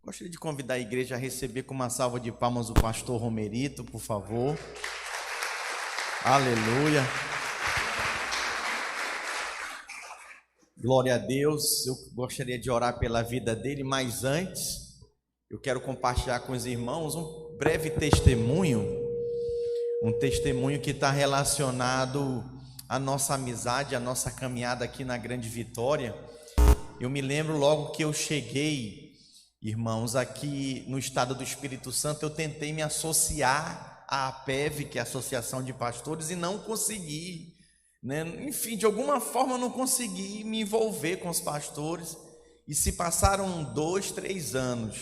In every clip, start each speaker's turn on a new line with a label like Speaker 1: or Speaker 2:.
Speaker 1: Gostaria de convidar a igreja a receber com uma salva de palmas o pastor Romerito, por favor. Aleluia. Glória a Deus. Eu gostaria de orar pela vida dele, mas antes eu quero compartilhar com os irmãos um breve testemunho, que está relacionado à nossa amizade, à nossa caminhada aqui na Grande Vitória. Eu me lembro logo que eu cheguei, irmãos, aqui no estado do Espírito Santo, eu tentei me associar à APEV, que é a Associação de Pastores, e não consegui, né? Enfim, de alguma forma eu não consegui me envolver com os pastores, e se passaram 2, 3 anos,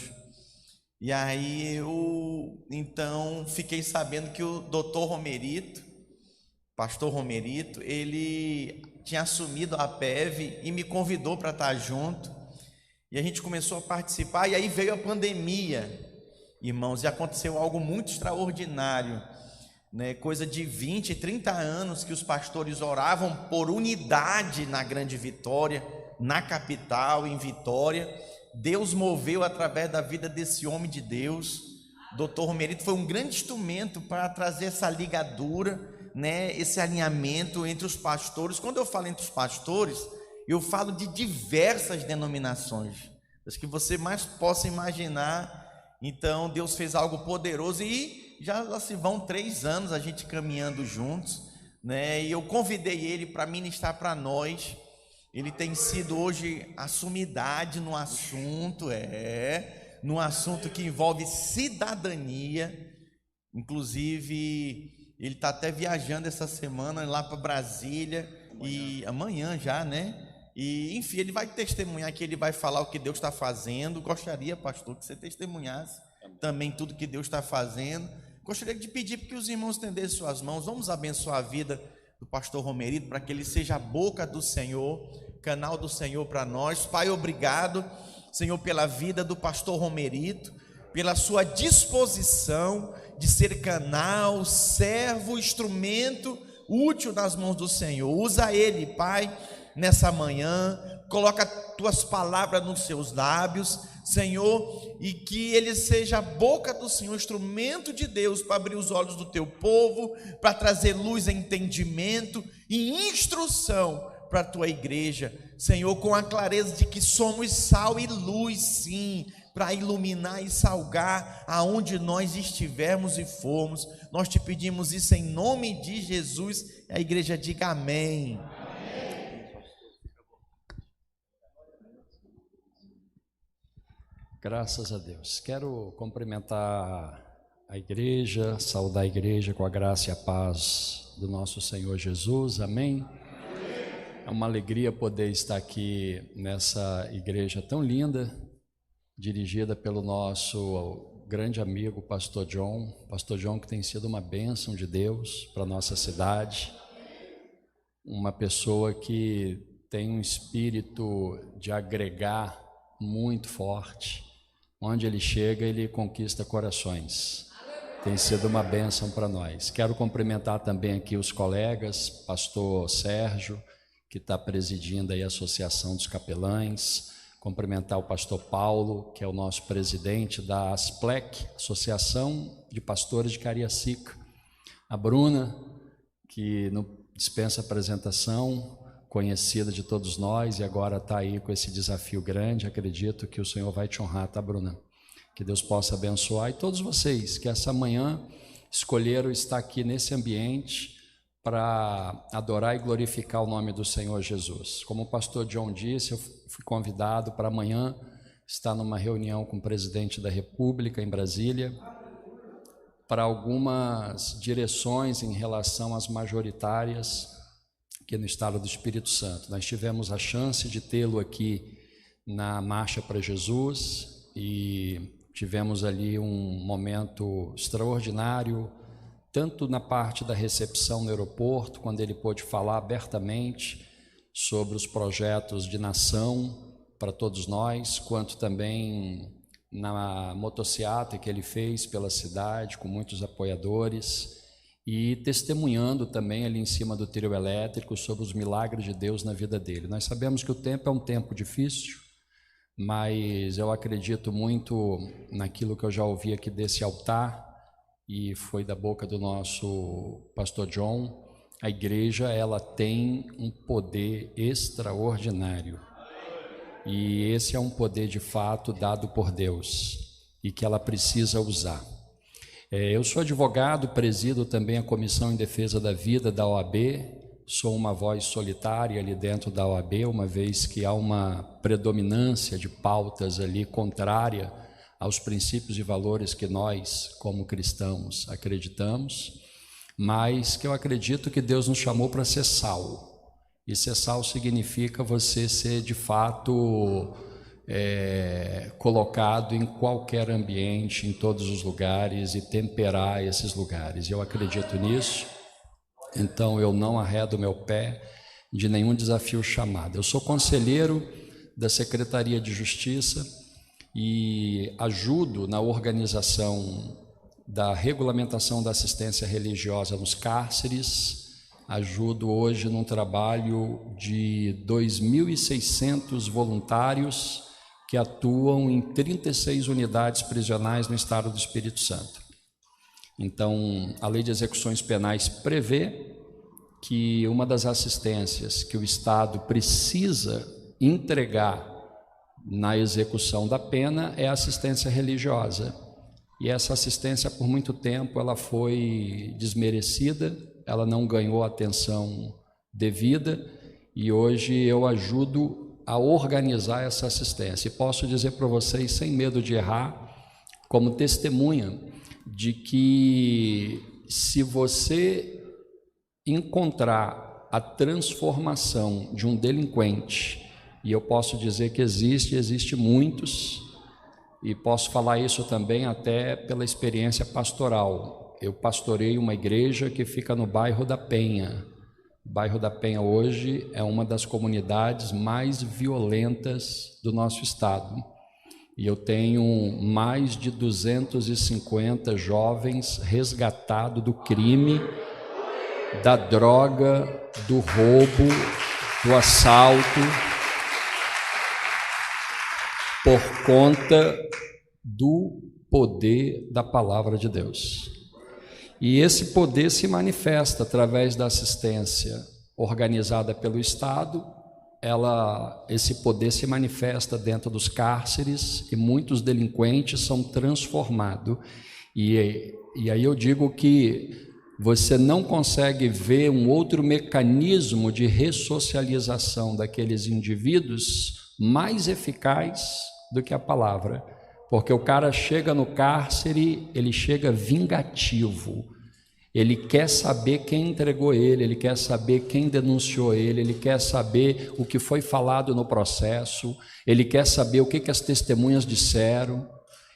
Speaker 1: e aí eu, então, fiquei sabendo que o doutor Romerito, pastor Romerito, ele tinha assumido a APEV e me convidou para estar junto. E a gente começou a participar, e aí veio a pandemia, irmãos, e aconteceu algo muito extraordinário, né? Coisa de 20, 30 anos que os pastores oravam por unidade na Grande Vitória, na capital, em Vitória. Deus moveu através da vida desse homem de Deus. Dr. Romerito foi um grande instrumento para trazer essa ligadura, né? Esse alinhamento entre os pastores. Quando eu falo entre os pastores, eu falo de diversas denominações, as que você mais possa imaginar. Então Deus fez algo poderoso, e já se vão 3 anos a gente caminhando juntos, né? E eu convidei ele para ministrar para nós. Ele tem sido hoje a sumidade no assunto, no assunto que envolve cidadania. Inclusive ele está até viajando essa semana lá para Brasília, e amanhã já, né? E enfim, ele vai testemunhar aqui, ele vai falar o que Deus está fazendo. Gostaria, pastor, que você testemunhasse também tudo que Deus está fazendo. Gostaria de pedir que os irmãos estendessem suas mãos. Vamos abençoar a vida do pastor Romerito, para que ele seja a boca do Senhor, canal do Senhor para nós. Pai, obrigado, Senhor, pela vida do pastor Romerito, pela sua disposição de ser canal, servo, instrumento útil nas mãos do Senhor. Usa ele, Pai, nessa manhã, coloca tuas palavras nos seus lábios, Senhor, e que ele seja a boca do Senhor, instrumento de Deus para abrir os olhos do teu povo, para trazer luz, entendimento e instrução para a tua igreja, Senhor, com a clareza de que somos sal e luz, sim, para iluminar e salgar aonde nós estivermos e formos. Nós te pedimos isso em nome de Jesus. A igreja diga amém.
Speaker 2: Graças a Deus. Quero cumprimentar a igreja, saudar a igreja com a graça e a paz do nosso Senhor Jesus. Amém? É uma alegria poder estar aqui nessa igreja tão linda, dirigida pelo nosso grande amigo Pastor John, que tem sido uma bênção de Deus para a nossa cidade, uma pessoa que tem um espírito de agregar muito forte. Onde ele chega, ele conquista corações. Tem sido uma bênção para nós. Quero cumprimentar também aqui os colegas, pastor Sérgio, que está presidindo aí a Associação dos Capelães, cumprimentar o pastor Paulo, que é o nosso presidente da ASPLEC, Associação de Pastores de Cariacica, a Bruna, que não dispensa apresentação, conhecida de todos nós, e agora está aí com esse desafio grande. Acredito que o Senhor vai te honrar, tá, Bruna? Que Deus possa abençoar, e todos vocês que essa manhã escolheram estar aqui nesse ambiente para adorar e glorificar o nome do Senhor Jesus. Como o pastor John disse, eu fui convidado para amanhã estar numa reunião com o presidente da República em Brasília, para algumas direções em relação às majoritárias aqui no estado do Espírito Santo. Nós tivemos a chance de tê-lo aqui na Marcha para Jesus, e tivemos ali um momento extraordinário, tanto na parte da recepção no aeroporto, quando ele pôde falar abertamente sobre os projetos de nação para todos nós, quanto também na motociata que ele fez pela cidade, com muitos apoiadores, e testemunhando também ali em cima do trio elétrico sobre os milagres de Deus na vida dele. Nós sabemos que o tempo é um tempo difícil, mas eu acredito muito naquilo que eu já ouvi aqui desse altar, e foi da boca do nosso pastor John. A igreja, ela tem um poder extraordinário, e esse é um poder de fato dado por Deus e que ela precisa usar. Eu sou advogado, presido também a Comissão em Defesa da Vida da OAB, sou uma voz solitária ali dentro da OAB, uma vez que há uma predominância de pautas ali contrária aos princípios e valores que nós, como cristãos, acreditamos, mas que eu acredito que Deus nos chamou para ser sal. E ser sal significa você ser de fato colocado em qualquer ambiente, em todos os lugares, e temperar esses lugares. Eu acredito nisso, então eu não arredo meu pé de nenhum desafio chamado. Eu sou conselheiro da Secretaria de Justiça e ajudo na organização da regulamentação da assistência religiosa nos cárceres. Ajudo hoje num trabalho de 2.600 voluntários que atuam em 36 unidades prisionais no estado do Espírito Santo. Então, a Lei de Execuções Penais prevê que uma das assistências que o Estado precisa entregar na execução da pena é a assistência religiosa. E essa assistência, por muito tempo, ela foi desmerecida, ela não ganhou a atenção devida, e hoje eu ajudo a organizar essa assistência. E posso dizer para vocês, sem medo de errar, como testemunha, de que se você encontrar a transformação de um delinquente, e eu posso dizer que existe muitos, e posso falar isso também até pela experiência pastoral. Eu pastorei uma igreja que fica no bairro da Penha. O bairro da Penha hoje é uma das comunidades mais violentas do nosso estado. E eu tenho mais de 250 jovens resgatados do crime, da droga, do roubo, do assalto, por conta do poder da palavra de Deus. E esse poder se manifesta através da assistência organizada pelo Estado. Esse poder se manifesta dentro dos cárceres e muitos delinquentes são transformados. E aí eu digo que você não consegue ver um outro mecanismo de ressocialização daqueles indivíduos mais eficaz do que a palavra. Porque o cara chega no cárcere, ele chega vingativo, ele quer saber quem entregou ele quer saber quem denunciou ele quer saber o que foi falado no processo, ele quer saber o que as testemunhas disseram.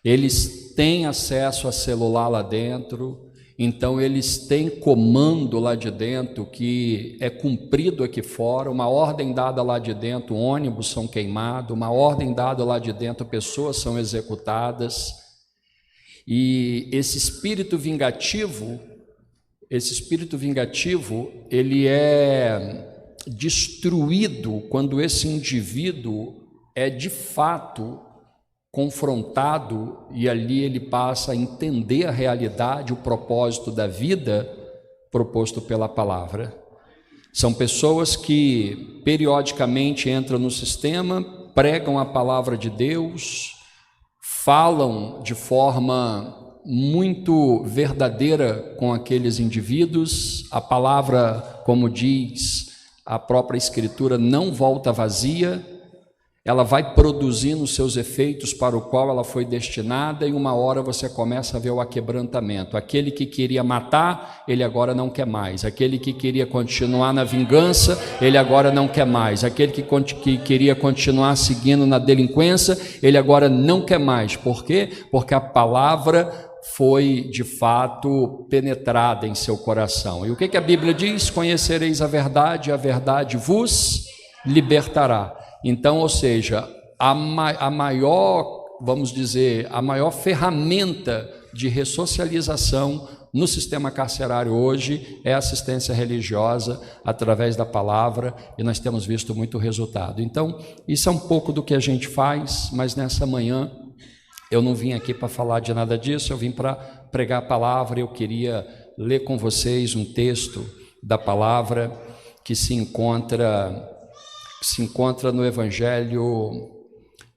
Speaker 2: Eles têm acesso a celular lá dentro, então eles têm comando lá de dentro que é cumprido aqui fora, uma ordem dada lá de dentro, ônibus são queimados, uma ordem dada lá de dentro, pessoas são executadas. E esse espírito vingativo, ele é destruído quando esse indivíduo é de fato confrontado, e ali ele passa a entender a realidade, o propósito da vida proposto pela palavra. São pessoas que periodicamente entram no sistema, pregam a palavra de Deus, falam de forma muito verdadeira com aqueles indivíduos. A palavra, como diz a própria Escritura, não volta vazia, ela vai produzindo os seus efeitos para o qual ela foi destinada, e uma hora você começa a ver o aquebrantamento. Aquele que queria matar, ele agora não quer mais. Aquele que queria continuar na vingança, ele agora não quer mais. Aquele que queria continuar seguindo na delinquência, ele agora não quer mais. Por quê? Porque a palavra foi de fato penetrada em seu coração. E o que a Bíblia diz? Conhecereis a verdade vos libertará. Então, ou seja, a maior, vamos dizer, a maior ferramenta de ressocialização no sistema carcerário hoje é assistência religiosa através da palavra, e nós temos visto muito resultado. Então, isso é um pouco do que a gente faz, mas nessa manhã eu não vim aqui para falar de nada disso, eu vim para pregar a palavra. Eu queria ler com vocês um texto da palavra que se encontra no Evangelho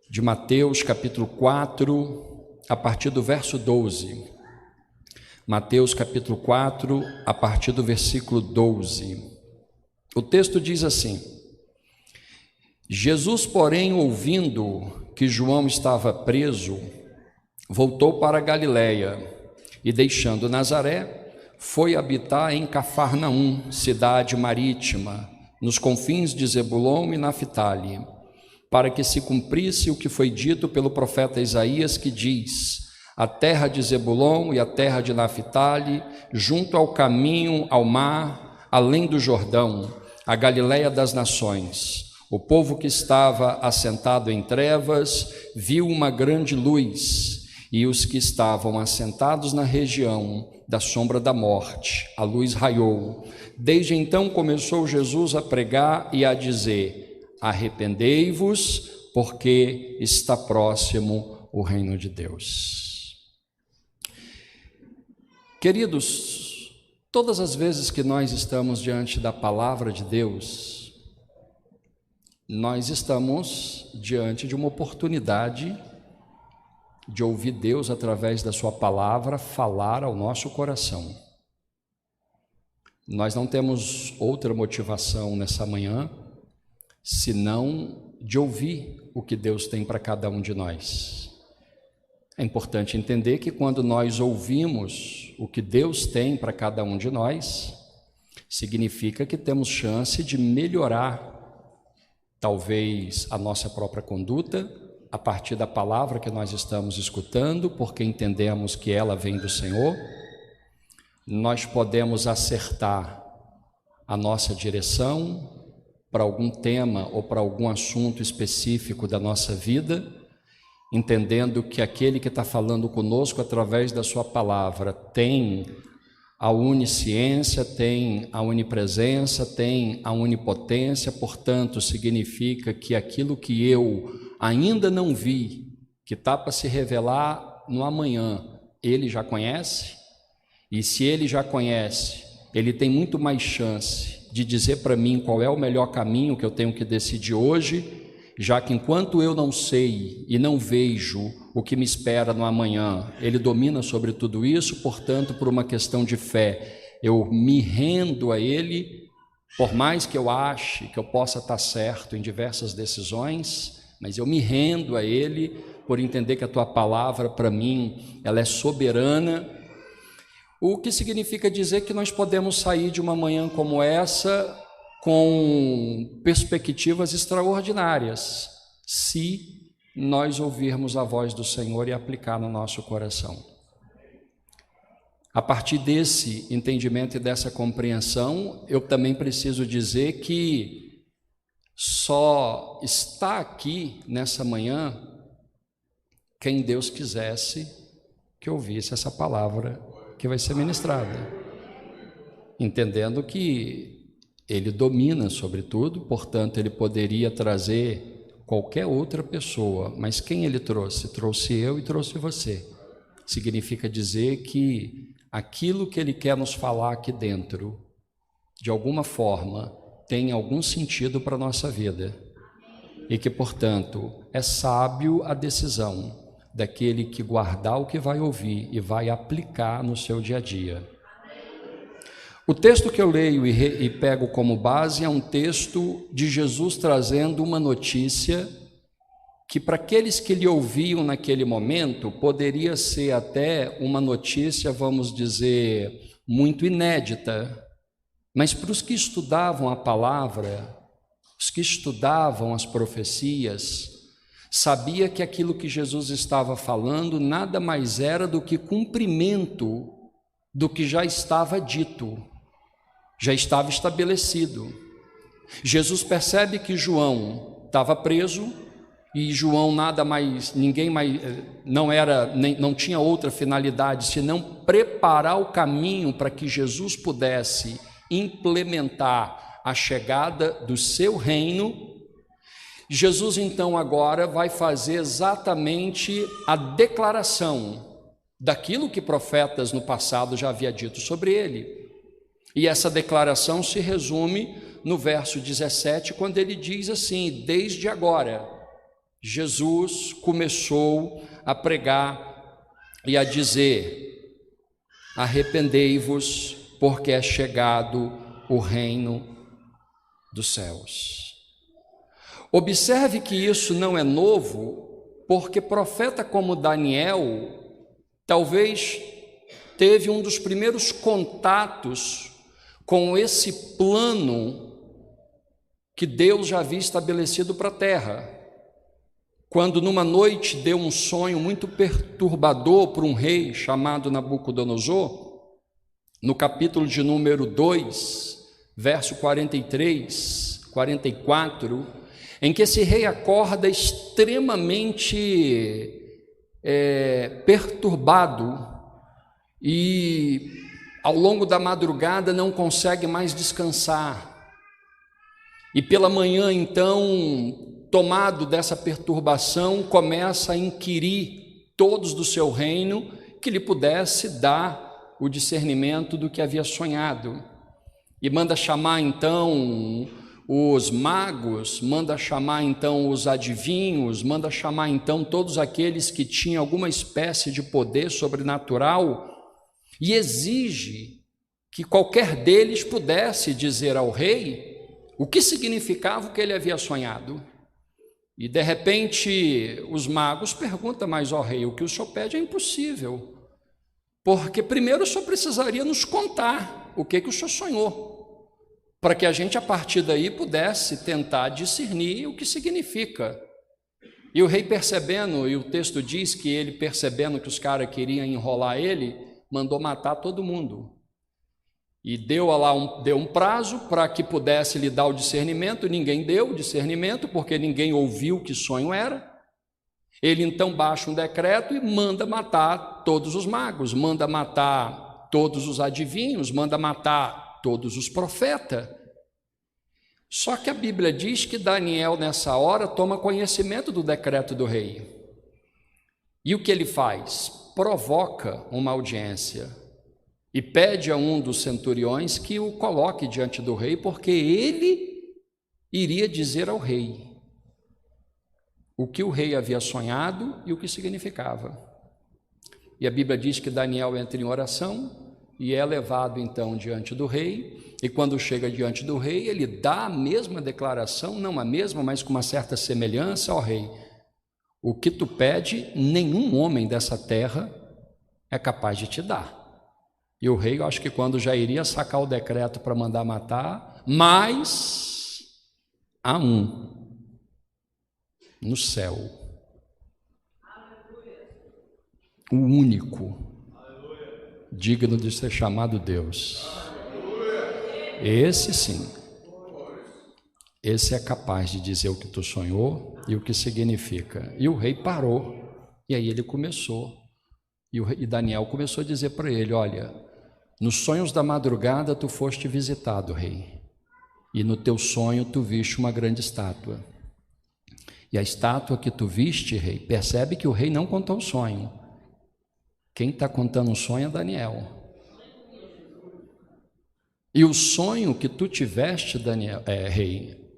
Speaker 2: de Mateus, capítulo 4, a partir do verso 12. Mateus, capítulo 4, a partir do versículo 12. O texto diz assim: Jesus, porém, ouvindo que João estava preso, voltou para a Galiléia e, deixando Nazaré, foi habitar em Cafarnaum, cidade marítima, nos confins de Zebulon e Naphtali, para que se cumprisse o que foi dito pelo profeta Isaías, que diz: a terra de Zebulon e a terra de Naphtali, junto ao caminho ao mar, além do Jordão, a Galiléia das nações. O povo que estava assentado em trevas viu uma grande luz, e os que estavam assentados na região da sombra da morte, a luz raiou. Desde então começou Jesus a pregar e a dizer: arrependei-vos, porque está próximo o reino de Deus. Queridos, todas as vezes que nós estamos diante da palavra de Deus, nós estamos diante de uma oportunidade de ouvir Deus, através da sua palavra, falar ao nosso coração. Nós não temos outra motivação nessa manhã, senão de ouvir o que Deus tem para cada um de nós. É importante entender que quando nós ouvimos o que Deus tem para cada um de nós, significa que temos chance de melhorar, talvez, a nossa própria conduta, a partir da palavra que nós estamos escutando, porque entendemos que ela vem do Senhor. Nós podemos acertar a nossa direção para algum tema ou para algum assunto específico da nossa vida, entendendo que aquele que está falando conosco através da sua palavra tem a onisciência, tem a onipresença, tem a onipotência. Portanto, significa que aquilo que eu ainda não vi, que está para se revelar no amanhã, ele já conhece, e se ele já conhece, ele tem muito mais chance de dizer para mim qual é o melhor caminho que eu tenho que decidir hoje, já que enquanto eu não sei e não vejo o que me espera no amanhã, ele domina sobre tudo isso. Portanto, por uma questão de fé, eu me rendo a ele, por mais que eu ache que eu possa estar certo em diversas decisões, mas eu me rendo a ele por entender que a tua palavra para mim, ela é soberana. O que significa dizer que nós podemos sair de uma manhã como essa com perspectivas extraordinárias, se nós ouvirmos a voz do Senhor e aplicar no nosso coração. A partir desse entendimento e dessa compreensão, eu também preciso dizer que só está aqui nessa manhã quem Deus quisesse que ouvisse essa palavra que vai ser ministrada, entendendo que Ele domina sobre tudo. Portanto, Ele poderia trazer qualquer outra pessoa, mas quem Ele trouxe? Trouxe eu e trouxe você. Significa dizer que aquilo que Ele quer nos falar aqui dentro, de alguma forma, tem algum sentido para a nossa vida, e que, portanto, é sábio a decisão daquele que guardar o que vai ouvir e vai aplicar no seu dia a dia. O texto que eu leio e pego como base é um texto de Jesus trazendo uma notícia que, para aqueles que lhe ouviam naquele momento, poderia ser até uma notícia, vamos dizer, muito inédita, mas para os que estudavam a palavra, os que estudavam as profecias, sabia que aquilo que Jesus estava falando nada mais era do que cumprimento do que já estava dito, já estava estabelecido. Jesus percebe que João estava preso, e João não tinha outra finalidade senão preparar o caminho para que Jesus pudesse implementar a chegada do seu reino. Jesus então agora vai fazer exatamente a declaração daquilo que profetas no passado já haviam dito sobre ele. E essa declaração se resume no verso 17, quando ele diz assim: desde agora, Jesus começou a pregar e a dizer: arrependei-vos, porque é chegado o reino dos céus. Observe que isso não é novo, porque profeta como Daniel talvez teve um dos primeiros contatos com esse plano que Deus já havia estabelecido para a terra, quando numa noite deu um sonho muito perturbador para um rei chamado Nabucodonosor, no capítulo de número 2, verso 43, 44, em que esse rei acorda extremamente perturbado e ao longo da madrugada não consegue mais descansar. E pela manhã, então, tomado dessa perturbação, começa a inquirir todos do seu reino que lhe pudesse dar o discernimento do que havia sonhado. E manda chamar então os magos, manda chamar então os adivinhos, manda chamar então todos aqueles que tinham alguma espécie de poder sobrenatural, e exige que qualquer deles pudesse dizer ao rei o que significava o que ele havia sonhado. E de repente os magos perguntam: mas ó rei, o que o senhor pede é impossível, porque primeiro o senhor precisaria nos contar o que o senhor sonhou, para que a gente a partir daí pudesse tentar discernir o que significa. E o rei percebendo, e o texto diz que ele percebendo que os caras queriam enrolar ele, mandou matar todo mundo. E deu um prazo para que pudesse lhe dar o discernimento. Ninguém deu o discernimento, porque ninguém ouviu que sonho era. Ele então baixa um decreto e manda matar todos os magos, manda matar todos os adivinhos, manda matar todos os profetas. Só que a Bíblia diz que Daniel nessa hora toma conhecimento do decreto do rei. E o que ele faz? Provoca uma audiência e pede a um dos centuriões que o coloque diante do rei, porque ele iria dizer ao rei o que o rei havia sonhado e o que significava. E a Bíblia diz que Daniel entra em oração e é levado então diante do rei, e quando chega diante do rei, ele dá a mesma declaração, não a mesma, mas com uma certa semelhança: ó rei, o que tu pede, nenhum homem dessa terra é capaz de te dar. E o rei, eu acho que quando já iria sacar o decreto para mandar matar, mas há um no céu, o único digno de ser chamado Deus. Esse sim, esse é capaz de dizer o que tu sonhou e o que significa. E o rei parou, e aí ele começou, e Daniel começou a dizer para ele: olha, nos sonhos da madrugada tu foste visitado, rei, e no teu sonho tu viste uma grande estátua, e a estátua que tu viste, rei, percebe que o rei não contou o sonho. Quem está contando o sonho é Daniel. E o sonho que tu tiveste, Daniel, rei,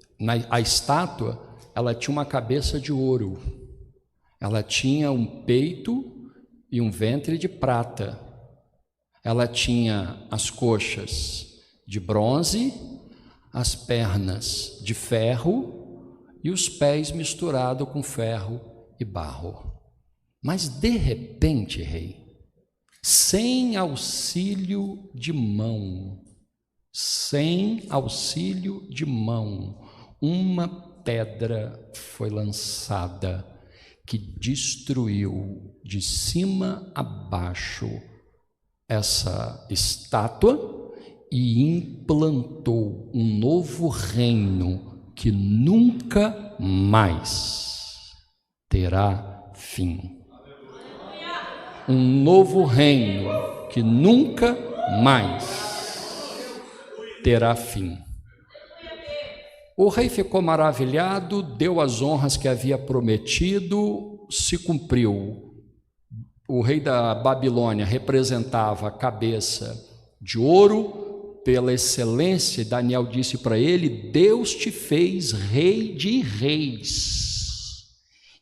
Speaker 2: a estátua, ela tinha uma cabeça de ouro, ela tinha um peito e um ventre de prata, ela tinha as coxas de bronze, as pernas de ferro e os pés misturados com ferro e barro. Mas de repente, rei, sem auxílio de mão, uma pedra foi lançada que destruiu de cima a baixo essa estátua e implantou um novo reino que nunca mais terá fim. Um novo reino que nunca mais terá fim. O rei ficou maravilhado, deu as honras que havia prometido, se cumpriu. O rei da Babilônia representava a cabeça de ouro, pela excelência. Daniel disse para ele: Deus te fez rei de reis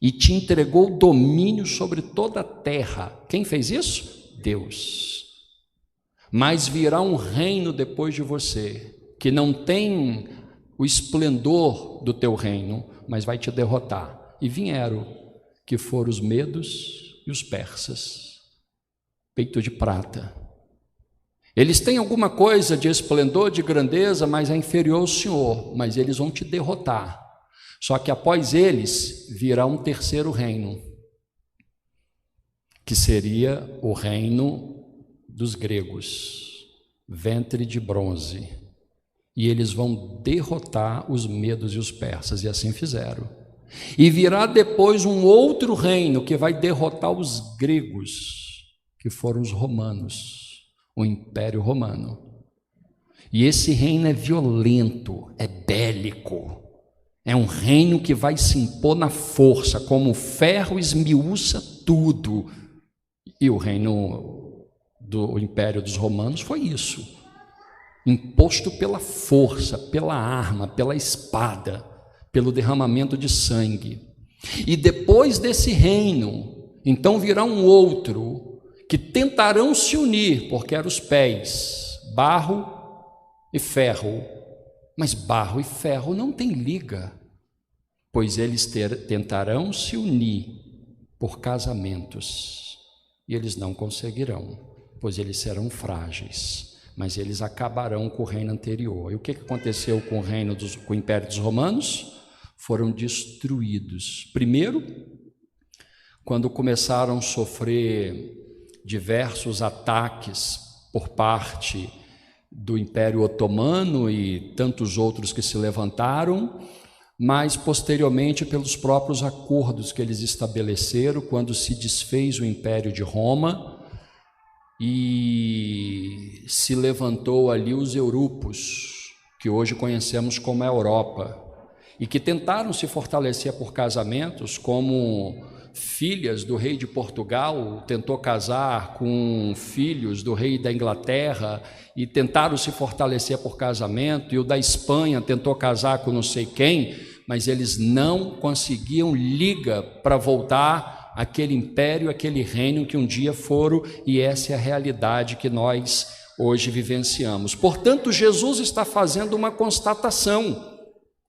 Speaker 2: e te entregou domínio sobre toda a terra. Quem fez isso? Deus. Mas virá um reino depois de você, que não tem o esplendor do teu reino, mas vai te derrotar. E vieram, que foram os medos e os persas, peito de prata. Eles têm alguma coisa de esplendor, de grandeza, mas é inferior ao Senhor, mas eles vão te derrotar. Só que após eles virá um terceiro reino, que seria o reino dos gregos, ventre de bronze. E eles vão derrotar os medos e os persas, e assim fizeram. E virá depois um outro reino que vai derrotar os gregos, que foram os romanos, o Império Romano. E esse reino é violento, é bélico. É um reino que vai se impor na força, como o ferro esmiuça tudo. E o reino do Império dos Romanos foi isso, imposto pela força, pela arma, pela espada, pelo derramamento de sangue. E depois desse reino, então virá um outro, que tentarão se unir, porque eram os pés, barro e ferro. Mas barro e ferro não têm liga, pois eles tentarão se unir por casamentos, e eles não conseguirão, pois eles serão frágeis, mas eles acabarão com o reino anterior. E o que aconteceu com com o Império dos Romanos? Foram destruídos. Primeiro, quando começaram a sofrer diversos ataques por parte do Império Otomano e tantos outros que se levantaram, mas posteriormente pelos próprios acordos que eles estabeleceram quando se desfez o Império de Roma e se levantou ali os Eurupos, que hoje conhecemos como a Europa, e que tentaram se fortalecer por casamentos, como filhas do rei de Portugal tentou casar com filhos do rei da Inglaterra e tentaram se fortalecer por casamento, e o da Espanha tentou casar com não sei quem, mas eles não conseguiam liga para voltar aquele império, aquele reino que um dia foram, e essa é a realidade que nós hoje vivenciamos. Portanto, Jesus está fazendo uma constatação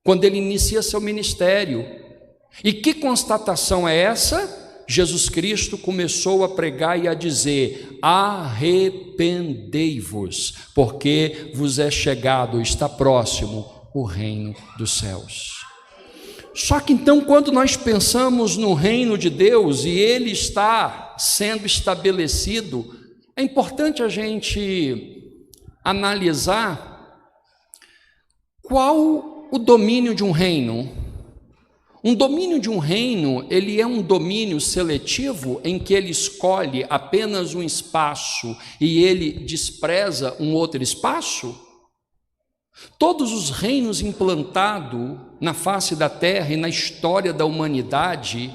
Speaker 2: quando ele inicia seu ministério. E que constatação é essa? Jesus Cristo começou a pregar e a dizer: arrependei-vos, porque vos é chegado, está próximo o reino dos céus. Só que então, quando nós pensamos no reino de Deus e ele está sendo estabelecido, é importante a gente analisar qual o domínio de um reino. Um domínio de um reino, ele é um domínio seletivo em que ele escolhe apenas um espaço e ele despreza um outro espaço? Todos os reinos implantados na face da terra e na história da humanidade,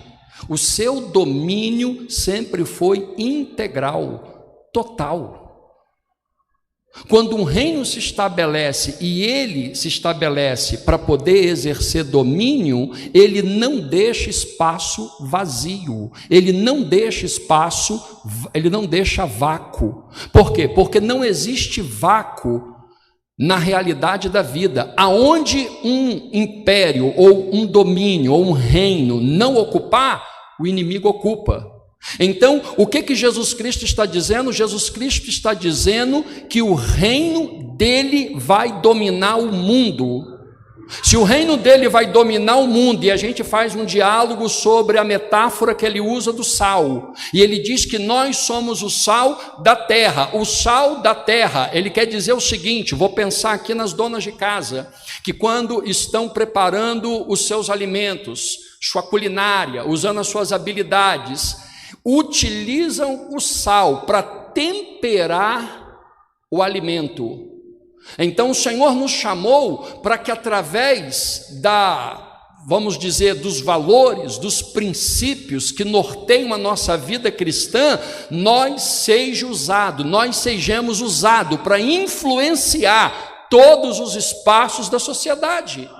Speaker 2: o seu domínio sempre foi integral, total. Quando um reino se estabelece e ele se estabelece para poder exercer domínio, ele não deixa espaço vazio, ele não deixa espaço, ele não deixa vácuo. Por quê? Porque não existe vácuo na realidade da vida. Aonde um império ou um domínio ou um reino não ocupar, o inimigo ocupa. Então, o que Jesus Cristo está dizendo? Jesus Cristo está dizendo que o reino dele vai dominar o mundo. Se o reino dele vai dominar o mundo, e a gente faz um diálogo sobre a metáfora que ele usa do sal, e ele diz que nós somos o sal da terra. O sal da terra, ele quer dizer o seguinte, vou pensar aqui nas donas de casa, que quando estão preparando os seus alimentos, sua culinária, usando as suas habilidades, utilizam o sal para temperar o alimento. Então o Senhor nos chamou para que através vamos dizer, dos valores, dos princípios que norteiam a nossa vida cristã, nós sejamos usados para influenciar todos os espaços da sociedade.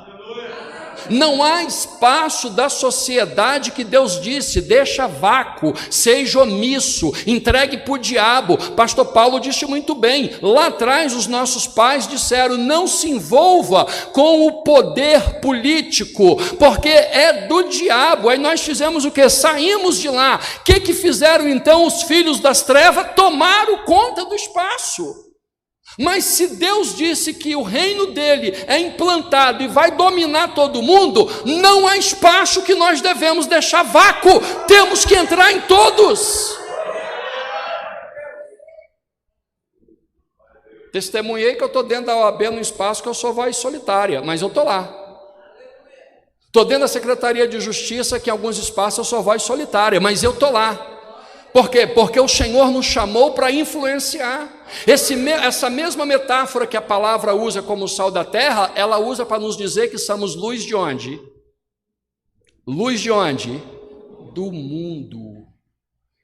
Speaker 2: Não há espaço da sociedade que Deus disse, deixa vácuo, seja omisso, entregue para o diabo. Pastor Paulo disse muito bem, lá atrás os nossos pais disseram, não se envolva com o poder político, porque é do diabo. Aí nós fizemos o que? Saímos de lá. O que fizeram então os filhos das trevas? Tomaram conta do espaço. Mas se Deus disse que o reino dele é implantado e vai dominar todo mundo, não há espaço que nós devemos deixar vácuo, temos que entrar em todos. Testemunhei que eu estou dentro da OAB num espaço que eu sou voz solitária, mas eu estou lá. Estou dentro da Secretaria de Justiça, que em alguns espaços eu sou voz solitária, mas eu estou lá. Por quê? Porque o Senhor nos chamou para influenciar. Essa mesma metáfora que a palavra usa como sal da terra, ela usa para nos dizer que somos luz de onde? Luz de onde? Do mundo.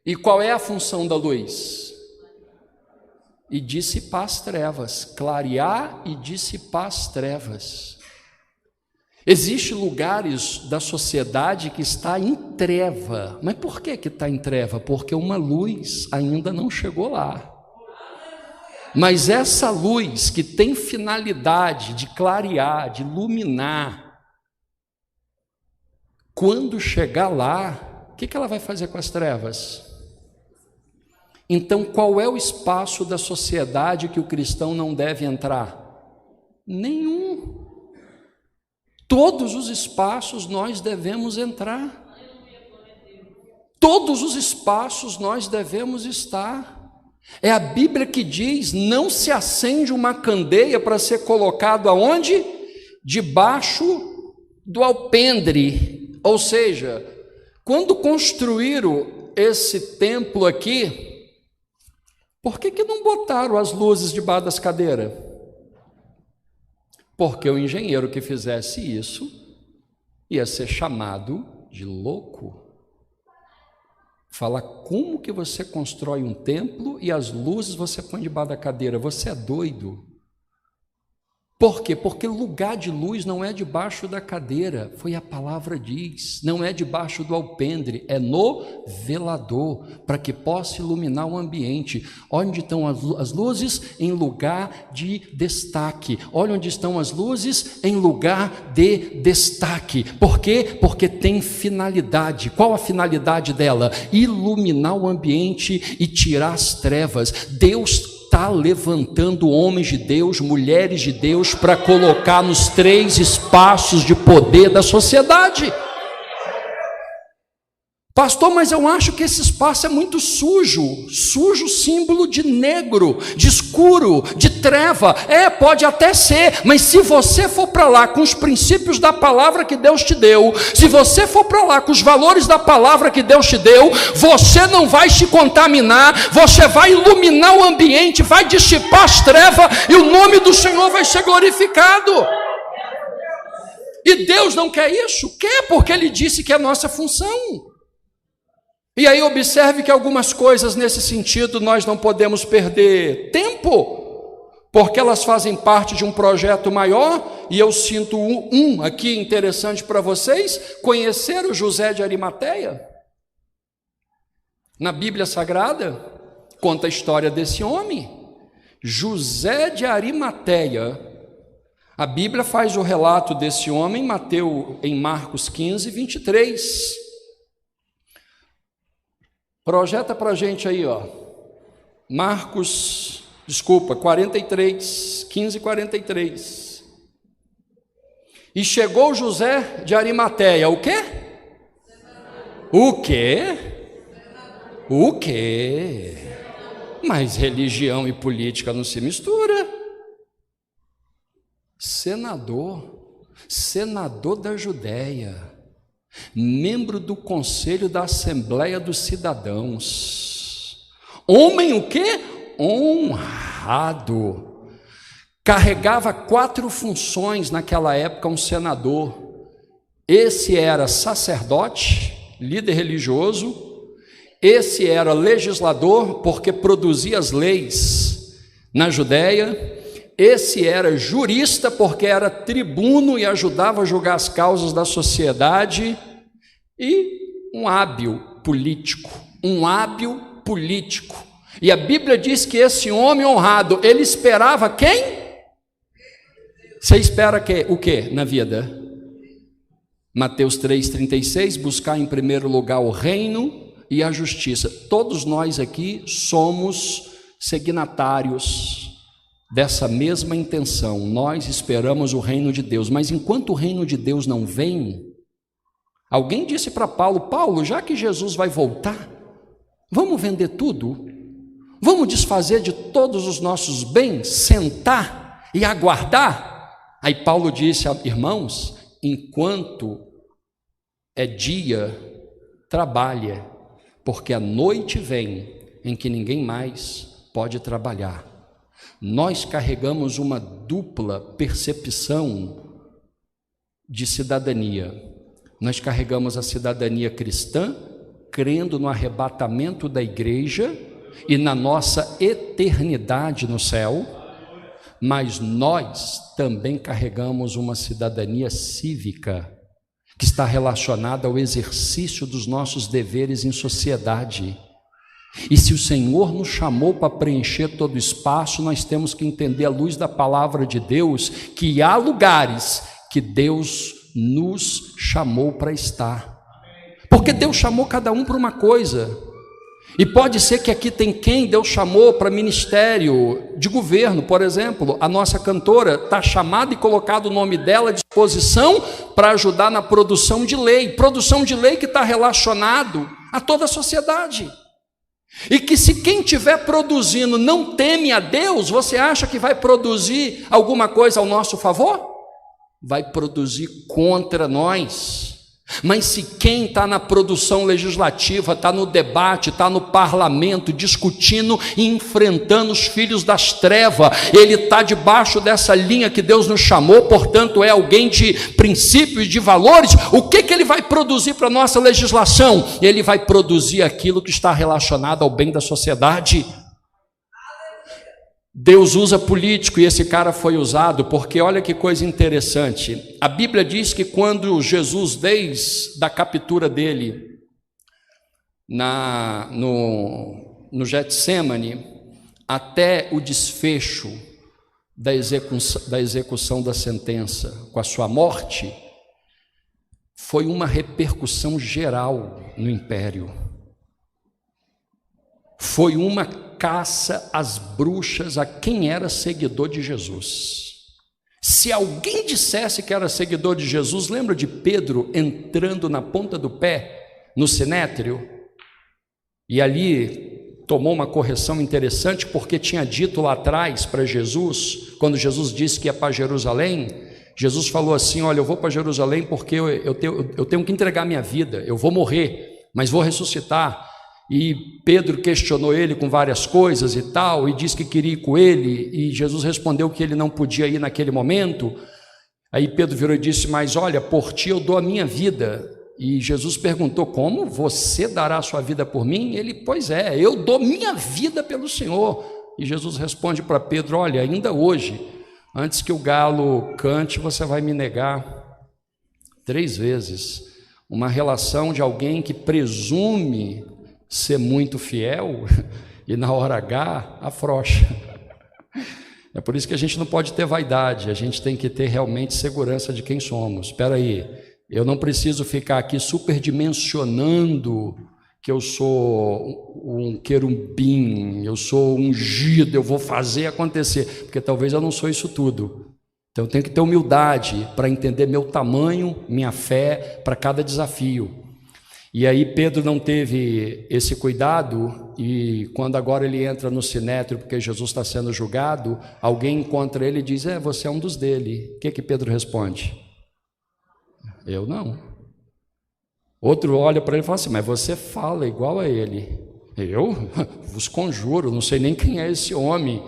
Speaker 2: E qual é a função da luz? E dissipar as trevas, clarear e dissipar as trevas. Existem lugares da sociedade que está em treva. Mas por que está em treva? Porque uma luz ainda não chegou lá. Mas essa luz que tem finalidade de clarear, de iluminar, quando chegar lá, o que ela vai fazer com as trevas? Então, qual é o espaço da sociedade que o cristão não deve entrar? Nenhum. Todos os espaços nós devemos entrar. Todos os espaços nós devemos estar. É a Bíblia que diz, não se acende uma candeia para ser colocado aonde? Debaixo do alpendre. Ou seja, quando construíram esse templo aqui, por que não botaram as luzes debaixo das cadeiras? Porque o engenheiro que fizesse isso ia ser chamado de louco. Fala, como que você constrói um templo e as luzes você põe debaixo da cadeira? Você é doido. Por quê? Porque o lugar de luz não é debaixo da cadeira, foi a palavra diz, não é debaixo do alpendre, é no velador, para que possa iluminar o ambiente. Olha onde estão as luzes, em lugar de destaque. Olha onde estão as luzes, em lugar de destaque. Por quê? Porque tem finalidade. Qual a finalidade dela? Iluminar o ambiente e tirar as trevas. Deus está levantando homens de Deus, mulheres de Deus, para colocar nos 3 espaços de poder da sociedade. Pastor, mas eu acho que esse espaço é muito sujo. Sujo, símbolo de negro, de escuro, de treva. Pode até ser, mas se você for para lá com os princípios da palavra que Deus te deu, se você for para lá com os valores da palavra que Deus te deu, você não vai se contaminar, você vai iluminar o ambiente, vai dissipar as trevas e o nome do Senhor vai ser glorificado. E Deus não quer isso? Quer, porque Ele disse que é a nossa função. E aí observe que algumas coisas nesse sentido nós não podemos perder tempo, porque elas fazem parte de um projeto maior, e eu sinto um aqui interessante para vocês, conhecer o José de Arimateia. Na Bíblia Sagrada, conta a história desse homem, José de Arimateia. A Bíblia faz o relato desse homem, em Marcos 15, 23. Projeta para a gente aí, ó. 43, 15, 43. E chegou José de Arimateia, o quê? O quê? O quê? Mas religião e política não se mistura. Senador da Judéia, membro do Conselho da Assembleia dos Cidadãos, homem o quê? Honrado. Carregava 4 funções naquela época um senador. Esse era sacerdote, líder religioso. Esse era legislador, porque produzia as leis na Judéia. Esse era jurista, porque era tribuno e ajudava a julgar as causas da sociedade. E um hábil político. E a Bíblia diz que esse homem honrado, ele esperava quem? Você espera o que na vida? Mateus 3,36, buscar em primeiro lugar o reino e a justiça. Todos nós aqui somos signatários dessa mesma intenção. Nós esperamos o reino de Deus, mas enquanto o reino de Deus não vem, alguém disse para Paulo, já que Jesus vai voltar, vamos vender tudo? Vamos desfazer de todos os nossos bens, sentar e aguardar? Aí Paulo disse, irmãos, enquanto é dia, trabalha, porque a noite vem em que ninguém mais pode trabalhar. Nós carregamos uma dupla percepção de cidadania. Nós carregamos a cidadania cristã, crendo no arrebatamento da igreja e na nossa eternidade no céu, mas nós também carregamos uma cidadania cívica, que está relacionada ao exercício dos nossos deveres em sociedade. E se o Senhor nos chamou para preencher todo o espaço, nós temos que entender à luz da palavra de Deus, que há lugares que Deus nos chamou para estar, porque Deus chamou cada um para uma coisa. E pode ser que aqui tem quem Deus chamou para ministério de governo, por exemplo. A nossa cantora está chamada e colocado o nome dela à disposição para ajudar na produção de lei que está relacionado a toda a sociedade. E que se quem estiver produzindo não teme a Deus, você acha que vai produzir alguma coisa ao nosso favor? Vai produzir contra nós. Mas se quem está na produção legislativa, está no debate, está no parlamento, discutindo e enfrentando os filhos das trevas, ele está debaixo dessa linha que Deus nos chamou, portanto é alguém de princípios, de valores, o que ele vai produzir para a nossa legislação? Ele vai produzir aquilo que está relacionado ao bem da sociedade. Deus usa político e esse cara foi usado, porque olha que coisa interessante, a Bíblia diz que quando Jesus, desde a captura dele no Getsêmani, até o desfecho da execução da sentença com a sua morte, foi uma repercussão geral no império, foi uma caça às bruxas a quem era seguidor de Jesus. Se alguém dissesse que era seguidor de Jesus, lembra de Pedro entrando na ponta do pé no Sinédrio? E ali tomou uma correção interessante, porque tinha dito lá atrás para Jesus, quando Jesus disse que ia para Jerusalém, Jesus falou assim, olha, eu vou para Jerusalém porque eu tenho que entregar minha vida, eu vou morrer, mas vou ressuscitar. E Pedro questionou ele com várias coisas e tal, e disse que queria ir com ele, e Jesus respondeu que ele não podia ir naquele momento. Aí Pedro virou e disse, mas olha, por ti eu dou a minha vida. E Jesus perguntou, como? Você dará a sua vida por mim? Ele, pois é, eu dou minha vida pelo Senhor. E Jesus responde para Pedro, olha, ainda hoje, antes que o galo cante, você vai me negar 3 vezes. Uma relação de alguém que presume ser muito fiel e na hora H afrouxa. É por isso que a gente não pode ter vaidade, a gente tem que ter realmente segurança de quem somos. Espera aí, eu não preciso ficar aqui superdimensionando que eu sou um querubim, eu sou ungido, eu vou fazer acontecer, porque talvez eu não sou isso tudo. Então eu tenho que ter humildade para entender meu tamanho, minha fé para cada desafio. E aí Pedro não teve esse cuidado, e quando agora ele entra no sinédrio, porque Jesus está sendo julgado, alguém encontra ele e diz: você é um dos dele. O que Pedro responde? Eu não. Outro olha para ele e fala assim: mas você fala igual a ele. Eu vos conjuro, não sei nem quem é esse homem.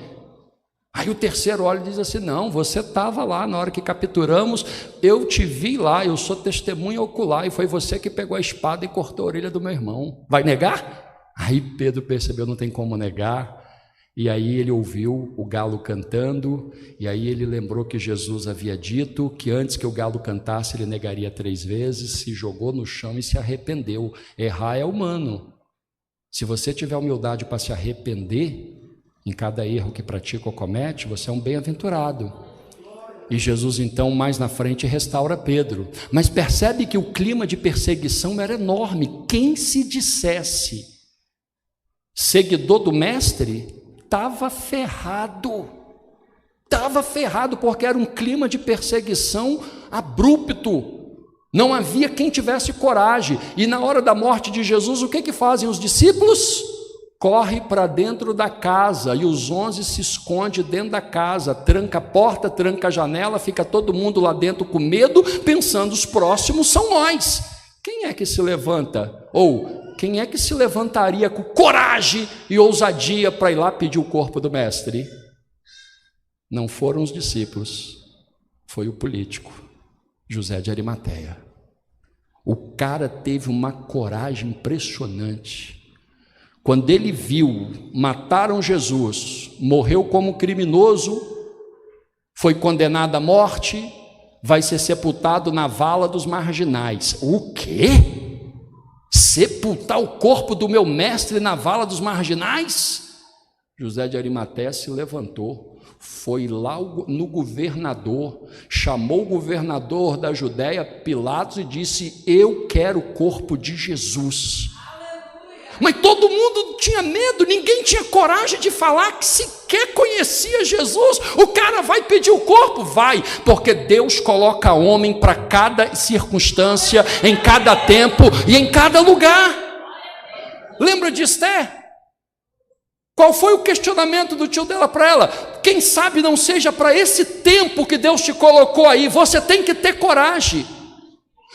Speaker 2: Aí o terceiro olha e diz assim: não, você estava lá na hora que capturamos, eu te vi lá, eu sou testemunha ocular, e foi você que pegou a espada e cortou a orelha do meu irmão. Vai negar? Aí Pedro percebeu, não tem como negar, e aí ele ouviu o galo cantando, e aí ele lembrou que Jesus havia dito que antes que o galo cantasse ele negaria 3 vezes, se jogou no chão e se arrependeu. Errar é humano. Se você tiver humildade para se arrepender em cada erro que pratica ou comete, você é um bem-aventurado. E Jesus então mais na frente restaura Pedro, mas percebe que o clima de perseguição era enorme. Quem se dissesse seguidor do mestre estava ferrado, porque era um clima de perseguição abrupto. Não havia quem tivesse coragem. E na hora da morte de Jesus, o que fazem os discípulos? Corre para dentro da casa, e os 11 se esconde dentro da casa, tranca a porta, tranca a janela, fica todo mundo lá dentro com medo, pensando: os próximos são nós. Quem é que se levanta? Ou quem é que se levantaria com coragem e ousadia para ir lá pedir o corpo do mestre? Não foram os discípulos, foi o político, José de Arimateia. O cara teve uma coragem impressionante. Quando ele viu, mataram Jesus, morreu como criminoso, foi condenado à morte, vai ser sepultado na vala dos marginais. O quê? Sepultar o corpo do meu mestre na vala dos marginais? José de Arimateia se levantou, foi lá no governador, chamou o governador da Judéia, Pilatos, e disse: eu quero o corpo de Jesus. Mas todo mundo tinha medo, ninguém tinha coragem de falar que sequer conhecia Jesus. O cara vai pedir o corpo? Vai, porque Deus coloca homem para cada circunstância, em cada tempo e em cada lugar. Lembra de Esther? Qual foi o questionamento do tio dela para ela? Quem sabe não seja para esse tempo que Deus te colocou aí. Você tem que ter coragem,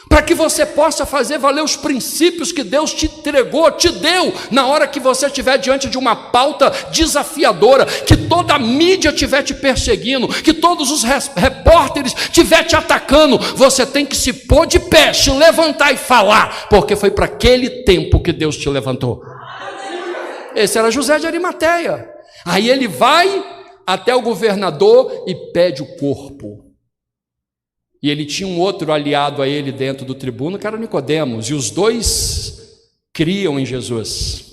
Speaker 2: para que você possa fazer valer os princípios que Deus te entregou, te deu, na hora que você estiver diante de uma pauta desafiadora, que toda a mídia estiver te perseguindo, que todos os repórteres estiver te atacando. Você tem que se pôr de pé, se levantar e falar, porque foi para aquele tempo que Deus te levantou. Esse era José de Arimateia. Aí ele vai até o governador e pede o corpo. E ele tinha um outro aliado a ele dentro do tribuno, que era Nicodemos, e os dois criam em Jesus,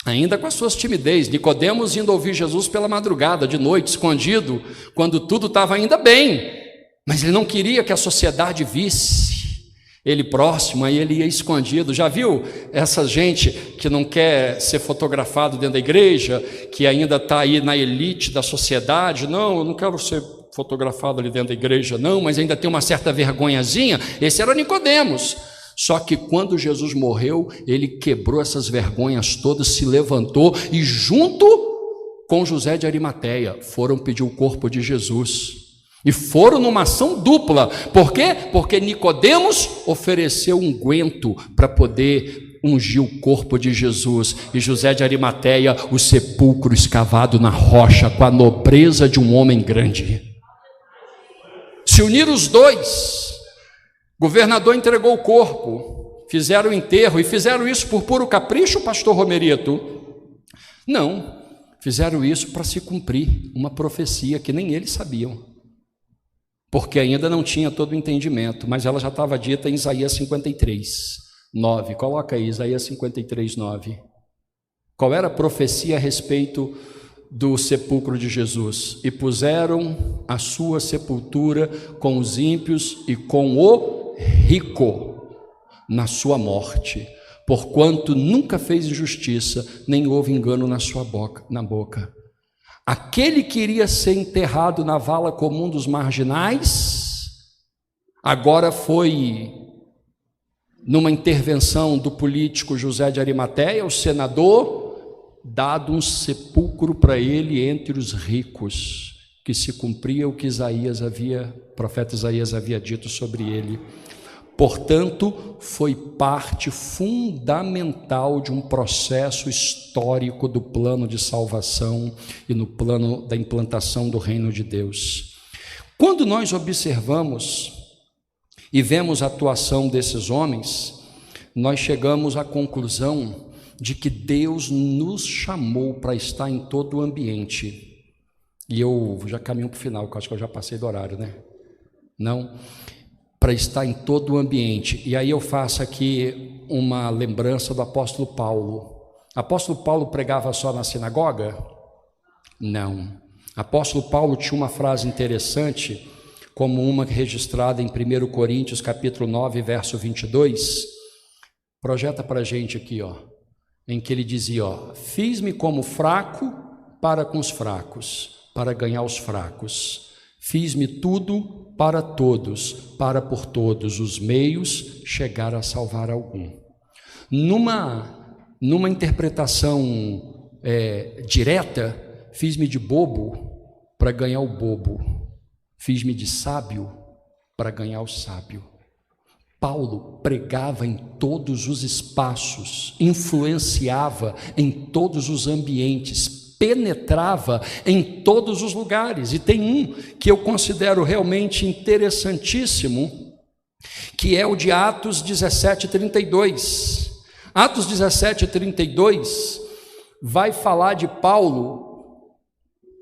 Speaker 2: ainda com as suas timidez. Nicodemos indo ouvir Jesus pela madrugada, de noite, escondido, quando tudo estava ainda bem, mas ele não queria que a sociedade visse ele próximo, aí ele ia escondido. Já viu essa gente que não quer ser fotografado dentro da igreja, que ainda está aí na elite da sociedade? Não, eu não quero ser fotografado ali dentro da igreja, não, mas ainda tem uma certa vergonhazinha. Esse era Nicodemos. Só que quando Jesus morreu, ele quebrou essas vergonhas todas, se levantou e junto com José de Arimateia foram pedir o corpo de Jesus. E foram numa ação dupla. Por quê? Porque Nicodemos ofereceu um unguento para poder ungir o corpo de Jesus, e José de Arimateia o sepulcro escavado na rocha, com a nobreza de um homem grande. Se uniram os dois. O governador entregou o corpo, fizeram o enterro, e fizeram isso por puro capricho, pastor Romerito? Não, fizeram isso para se cumprir uma profecia que nem eles sabiam, porque ainda não tinha todo o entendimento, mas ela já estava dita em Isaías 53:9. Coloca aí, Isaías 53:9. Qual era a profecia a respeito do sepulcro de Jesus? E puseram a sua sepultura com os ímpios e com o rico na sua morte, porquanto nunca fez injustiça, nem houve engano na boca. Aquele que iria ser enterrado na vala comum dos marginais, agora foi, numa intervenção do político José de Arimateia, o senador, dado um sepulcro para ele entre os ricos, que se cumpria o que o profeta Isaías havia dito sobre ele. Portanto, foi parte fundamental de um processo histórico do plano de salvação e no plano da implantação do reino de Deus. Quando nós observamos e vemos a atuação desses homens, nós chegamos à conclusão de que Deus nos chamou para estar em todo o ambiente. E eu já caminho para o final, porque eu acho que eu já passei do horário, né? Não? Para estar em todo o ambiente. E aí eu faço aqui uma lembrança do apóstolo Paulo. Apóstolo Paulo pregava só na sinagoga? Não. Apóstolo Paulo tinha uma frase interessante, como uma registrada em 1 Coríntios, capítulo 9, verso 22. Projeta para a gente aqui, ó, em que ele dizia, ó, fiz-me como fraco para com os fracos, para ganhar os fracos. Fiz-me tudo para todos, para por todos os meios chegar a salvar algum. Numa interpretação direta, fiz-me de bobo para ganhar o bobo. Fiz-me de sábio para ganhar o sábio. Paulo pregava em todos os espaços, influenciava em todos os ambientes, penetrava em todos os lugares. E tem um que eu considero realmente interessantíssimo, que é o de Atos 17:32. Atos 17:32 vai falar de Paulo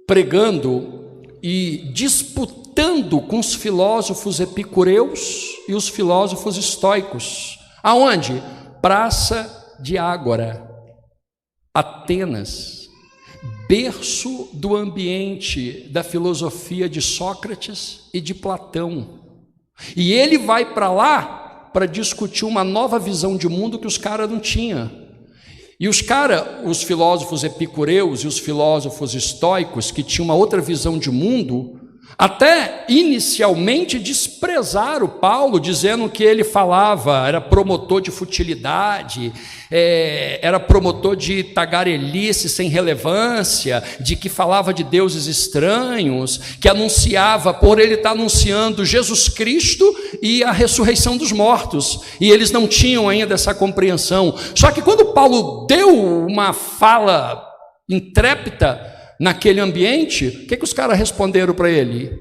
Speaker 2: pregando e disputando com os filósofos epicureus e os filósofos estoicos. Aonde? Praça de Ágora, Atenas, berço do ambiente da filosofia de Sócrates e de Platão. E ele vai para lá para discutir uma nova visão de mundo que os caras não tinham. E os filósofos epicureus e os filósofos estoicos, que tinham uma outra visão de mundo, até inicialmente desprezaram Paulo, dizendo que ele falava, era promotor de futilidade, era promotor de tagarelice sem relevância, de que falava de deuses estranhos, que anunciava, por ele estar anunciando Jesus Cristo e a ressurreição dos mortos, e eles não tinham ainda essa compreensão. Só que quando Paulo deu uma fala intrépida naquele ambiente, o que os caras responderam para ele?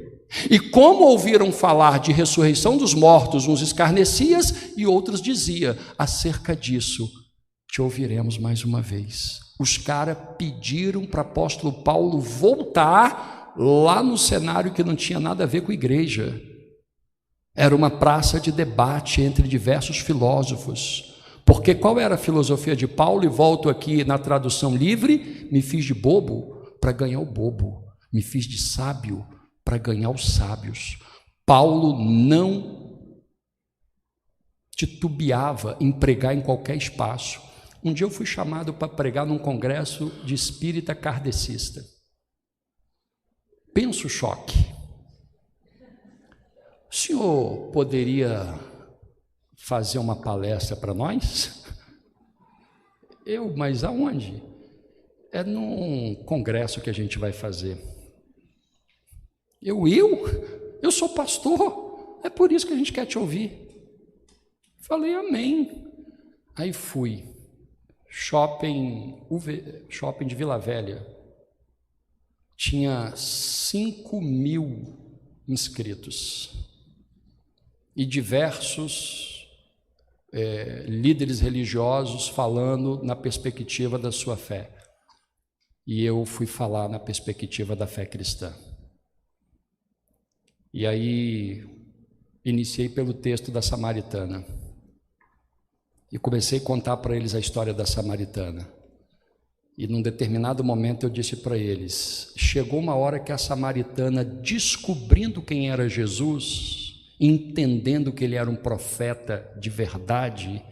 Speaker 2: E como ouviram falar de ressurreição dos mortos, uns escarnecias e outros diziam, acerca disso te ouviremos mais uma vez. Os caras pediram para o apóstolo Paulo voltar lá no cenário que não tinha nada a ver com a igreja. Era uma praça de debate entre diversos filósofos. Porque qual era a filosofia de Paulo? E volto aqui na tradução livre, me fiz de bobo para ganhar o bobo, me fiz de sábio para ganhar os sábios. Paulo não titubeava em pregar em qualquer espaço. Um dia eu fui chamado para pregar num congresso de espírita kardecista. Pensa o choque. O senhor poderia fazer uma palestra para nós? Mas aonde? É num congresso que a gente vai fazer. Eu sou pastor, é por isso que a gente quer te ouvir. Falei amém. Aí fui, shopping de Vila Velha, tinha 5.000 inscritos, e diversos líderes religiosos falando na perspectiva da sua fé. E eu fui falar na perspectiva da fé cristã. E aí, iniciei pelo texto da Samaritana. E comecei a contar para eles a história da Samaritana. E num determinado momento eu disse para eles, chegou uma hora que a Samaritana, descobrindo quem era Jesus, entendendo que ele era um profeta de verdade,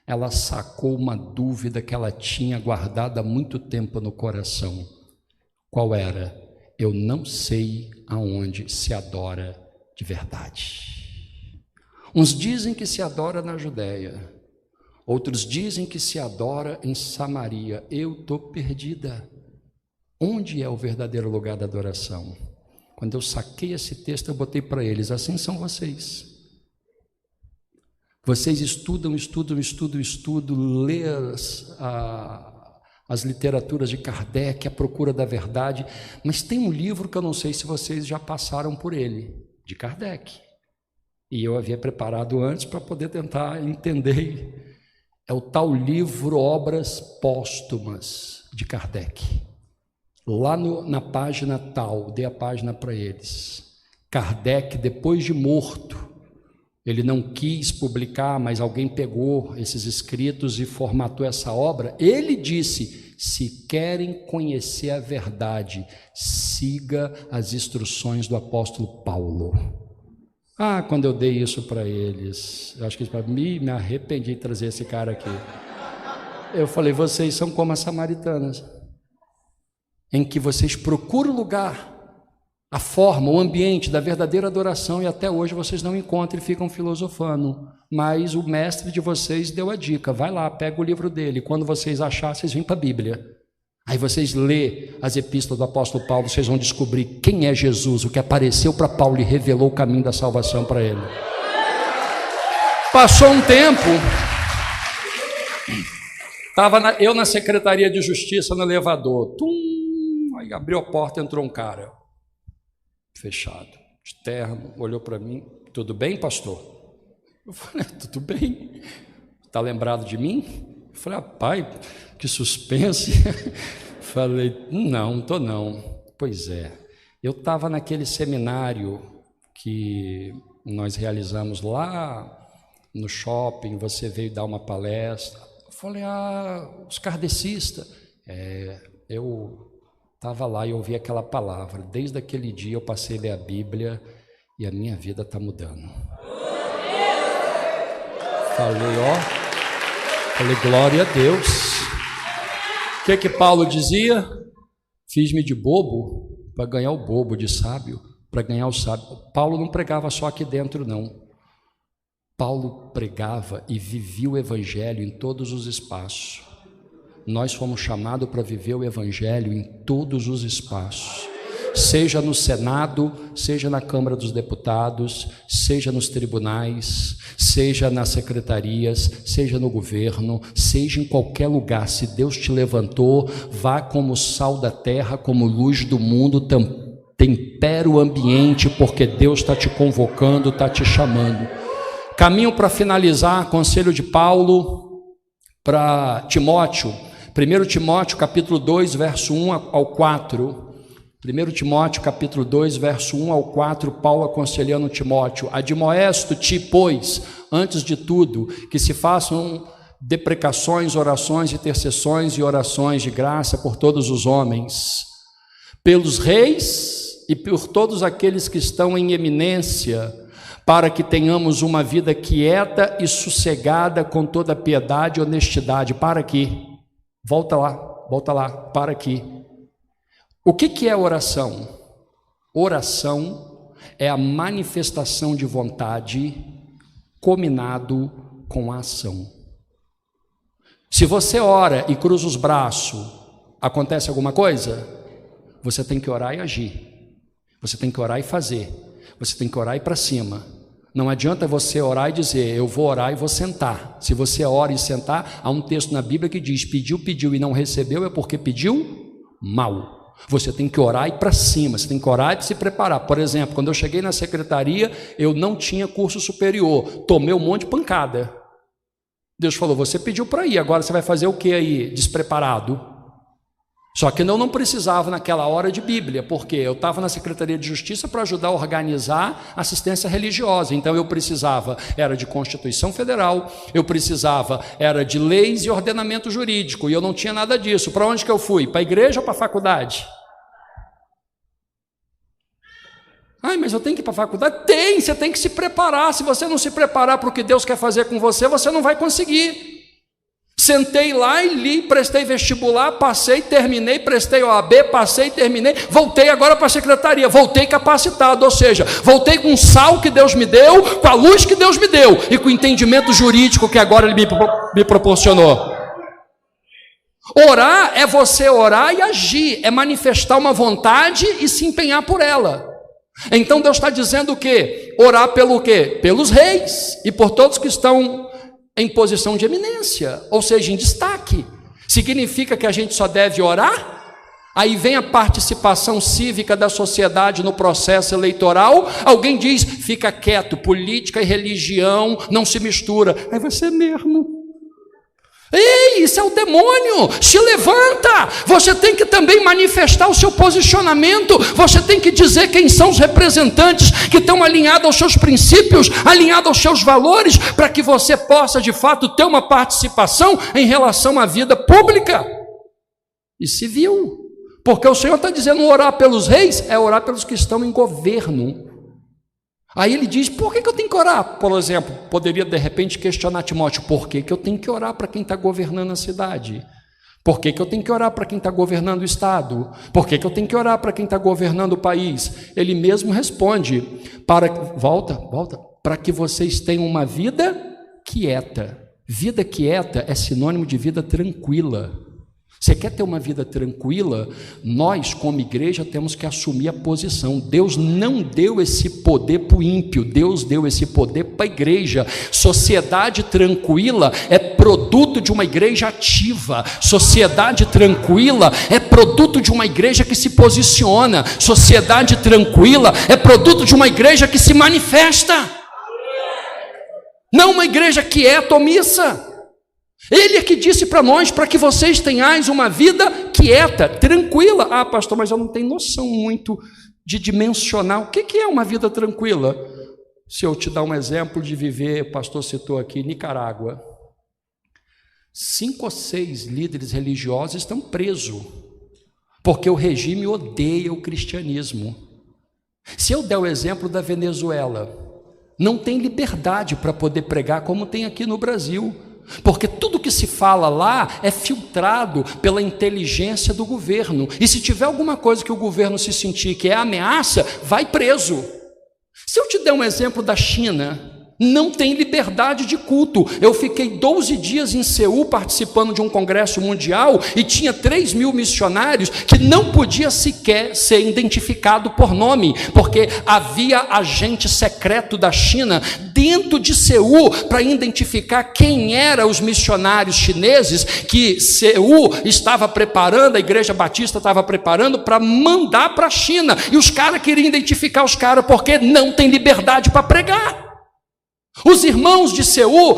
Speaker 2: ela sacou uma dúvida que ela tinha guardada há muito tempo no coração. Qual era? Eu não sei aonde se adora de verdade. Uns dizem que se adora na Judéia, outros dizem que se adora em Samaria. Eu estou perdida. Onde é o verdadeiro lugar da adoração? Quando eu saquei esse texto, eu botei para eles: assim são vocês. Vocês estudam, lê as literaturas de Kardec, a procura da verdade, mas tem um livro que eu não sei se vocês já passaram por ele, de Kardec. E eu havia preparado antes para poder tentar entender. É o tal livro Obras Póstumas de Kardec. Lá na página tal, dei a página para eles. Kardec, depois de morto, ele não quis publicar, mas alguém pegou esses escritos e formatou essa obra. Ele disse: se querem conhecer a verdade, siga as instruções do apóstolo Paulo. Quando eu dei isso para eles, eu acho que para mim, me arrependi de trazer esse cara aqui. Eu falei: vocês são como as samaritanas, em que vocês procuram o lugar, a forma, o ambiente da verdadeira adoração, e até hoje vocês não encontram e ficam filosofando. Mas o mestre de vocês deu a dica: vai lá, pega o livro dele, quando vocês acharem, vocês vêm para a Bíblia. Aí vocês lê as epístolas do apóstolo Paulo, vocês vão descobrir quem é Jesus, o que apareceu para Paulo e revelou o caminho da salvação para ele. Passou um tempo, estava eu na Secretaria de Justiça no elevador, aí abriu a porta, entrou um cara, fechado, de terno, olhou para mim: tudo bem, pastor? Eu falei: tudo bem. Está lembrado de mim? Eu falei: pai, que suspense. Falei: não estou não. Pois é, eu estava naquele seminário que nós realizamos lá no shopping, você veio dar uma palestra. Eu falei: os kardecistas. Eu estava lá e ouvi aquela palavra. Desde aquele dia eu passei a ler a Bíblia e a minha vida está mudando. Falei: glória a Deus. O que Paulo dizia? Fiz-me de bobo para ganhar o bobo, de sábio para ganhar o sábio. Paulo não pregava só aqui dentro, não. Paulo pregava e vivia o evangelho em todos os espaços. Nós fomos chamados para viver o evangelho em todos os espaços, seja no Senado, seja na Câmara dos Deputados, seja nos tribunais, seja nas secretarias, seja no governo, seja em qualquer lugar. Se Deus te levantou, vá como sal da terra, como luz do mundo, tempera o ambiente, porque Deus está te convocando, está te chamando. Caminho para finalizar, conselho de Paulo para Timóteo, 1 Timóteo capítulo 2, verso 1 ao 4. 1 Timóteo capítulo 2, verso 1 ao 4, Paulo aconselhando Timóteo: admoesto-te, pois, antes de tudo, que se façam deprecações, orações, intercessões e orações de graça por todos os homens, pelos reis e por todos aqueles que estão em eminência, para que tenhamos uma vida quieta e sossegada com toda piedade e honestidade. Para aqui, volta lá, para aqui. O que é oração? Oração é a manifestação de vontade combinado com a ação. Se você ora e cruza os braços, acontece alguma coisa? Você tem que orar e agir. Você tem que orar e fazer. Você tem que orar e ir para cima. Não adianta você orar e dizer: eu vou orar e vou sentar. Se você ora e sentar, há um texto na Bíblia que diz: pediu e não recebeu, é porque pediu mal. Você tem que orar e ir para cima, você tem que orar e se preparar. Por exemplo, quando eu cheguei na secretaria, eu não tinha curso superior, tomei um monte de pancada. Deus falou: você pediu para ir, agora você vai fazer o que aí, despreparado? Só que eu não precisava naquela hora de Bíblia, porque eu estava na Secretaria de Justiça para ajudar a organizar assistência religiosa. Então eu precisava, era de Constituição Federal, eu precisava, era de leis e ordenamento jurídico, e eu não tinha nada disso. Para onde que eu fui? Para a igreja ou para a faculdade? Mas eu tenho que ir para a faculdade? Você tem que se preparar. Se você não se preparar para o que Deus quer fazer com você, você não vai conseguir. Sentei lá e li, prestei vestibular, passei, terminei, prestei OAB, passei, terminei, voltei agora para a secretaria, voltei capacitado, ou seja, voltei com o sal que Deus me deu, com a luz que Deus me deu e com o entendimento jurídico que agora Ele me proporcionou. Orar é você orar e agir, é manifestar uma vontade e se empenhar por ela. Então Deus está dizendo o quê? Orar pelo quê? Pelos reis e por todos que estão em posição de eminência, ou seja, em destaque. Significa que a gente só deve orar? Aí vem a participação cívica da sociedade no processo eleitoral. Alguém diz, fica quieto, política e religião não se mistura. Aí você mesmo. Ei, isso é o demônio, se levanta, você tem que também manifestar o seu posicionamento, você tem que dizer quem são os representantes que estão alinhados aos seus princípios, alinhados aos seus valores, para que você possa de fato ter uma participação em relação à vida pública e civil, porque o Senhor está dizendo orar pelos reis, é orar pelos que estão em governo. Aí ele diz, por que eu tenho que orar? Por exemplo, poderia de repente questionar Timóteo, por que eu tenho que orar para quem está governando a cidade? Por que eu tenho que orar para quem está governando o estado? Por que eu tenho que orar para quem está governando o país? Ele mesmo responde, para que vocês tenham uma vida quieta. Vida quieta é sinônimo de vida tranquila. Você quer ter uma vida tranquila? Nós, como igreja, temos que assumir a posição. Deus não deu esse poder para o ímpio, Deus deu esse poder para a igreja. Sociedade tranquila é produto de uma igreja ativa. Sociedade tranquila é produto de uma igreja que se posiciona. Sociedade tranquila é produto de uma igreja que se manifesta. Não uma igreja quieta, omissa. Ele é que disse para nós, para que vocês tenhais uma vida quieta, tranquila. Ah, pastor, mas eu não tenho noção muito de dimensionar. O que é uma vida tranquila? Se eu te dar um exemplo de viver, o pastor citou aqui, Nicarágua. 5 ou 6 líderes religiosos estão presos, porque o regime odeia o cristianismo. Se eu der o exemplo da Venezuela, não tem liberdade para poder pregar como tem aqui no Brasil. Porque tudo que se fala lá é filtrado pela inteligência do governo. E se tiver alguma coisa que o governo se sentir que é ameaça, vai preso. Se eu te der um exemplo da China, não tem liberdade de culto. Eu fiquei 12 dias em Seul participando de um congresso mundial e tinha 3.000 missionários que não podia sequer ser identificado por nome, porque havia agente secreto da China dentro de Seul para identificar quem eram os missionários chineses que Seul estava preparando, a Igreja Batista estava preparando para mandar para a China, e os caras queriam identificar os caras porque não tem liberdade para pregar. Os irmãos de Seul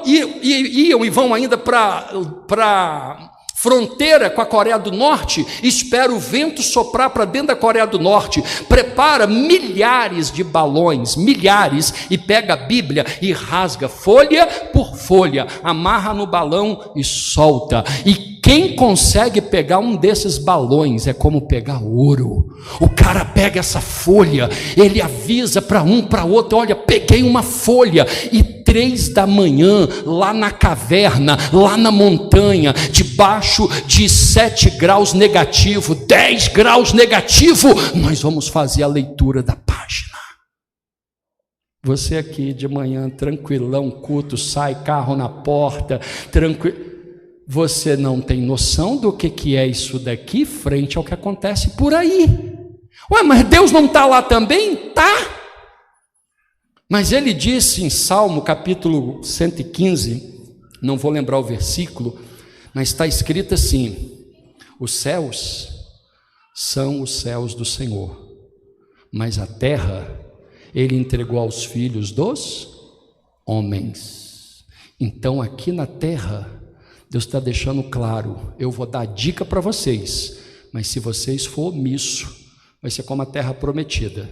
Speaker 2: iam e vão ainda para fronteira com a Coreia do Norte, espera o vento soprar para dentro da Coreia do Norte, prepara milhares de balões, milhares, e pega a Bíblia e rasga folha por folha, amarra no balão e solta. E quem consegue pegar um desses balões é como pegar ouro. O cara pega essa folha, ele avisa para um, para outro, olha, peguei uma folha. E 3 da manhã, lá na caverna, lá na montanha, debaixo de 7 graus negativo, 10 graus negativo, nós vamos fazer a leitura da página. Você aqui de manhã, tranquilão, culto, sai, carro na porta, tranquilo. Você não tem noção do que é isso daqui frente ao que acontece por aí. Ué, mas Deus não está lá também? Tá. Mas ele disse em Salmo capítulo 115, não vou lembrar o versículo, mas está escrito assim: os céus são os céus do Senhor, mas a terra ele entregou aos filhos dos homens. Então aqui na terra, Deus está deixando claro, eu vou dar dica para vocês, mas se vocês for omisso, vai ser como a terra prometida.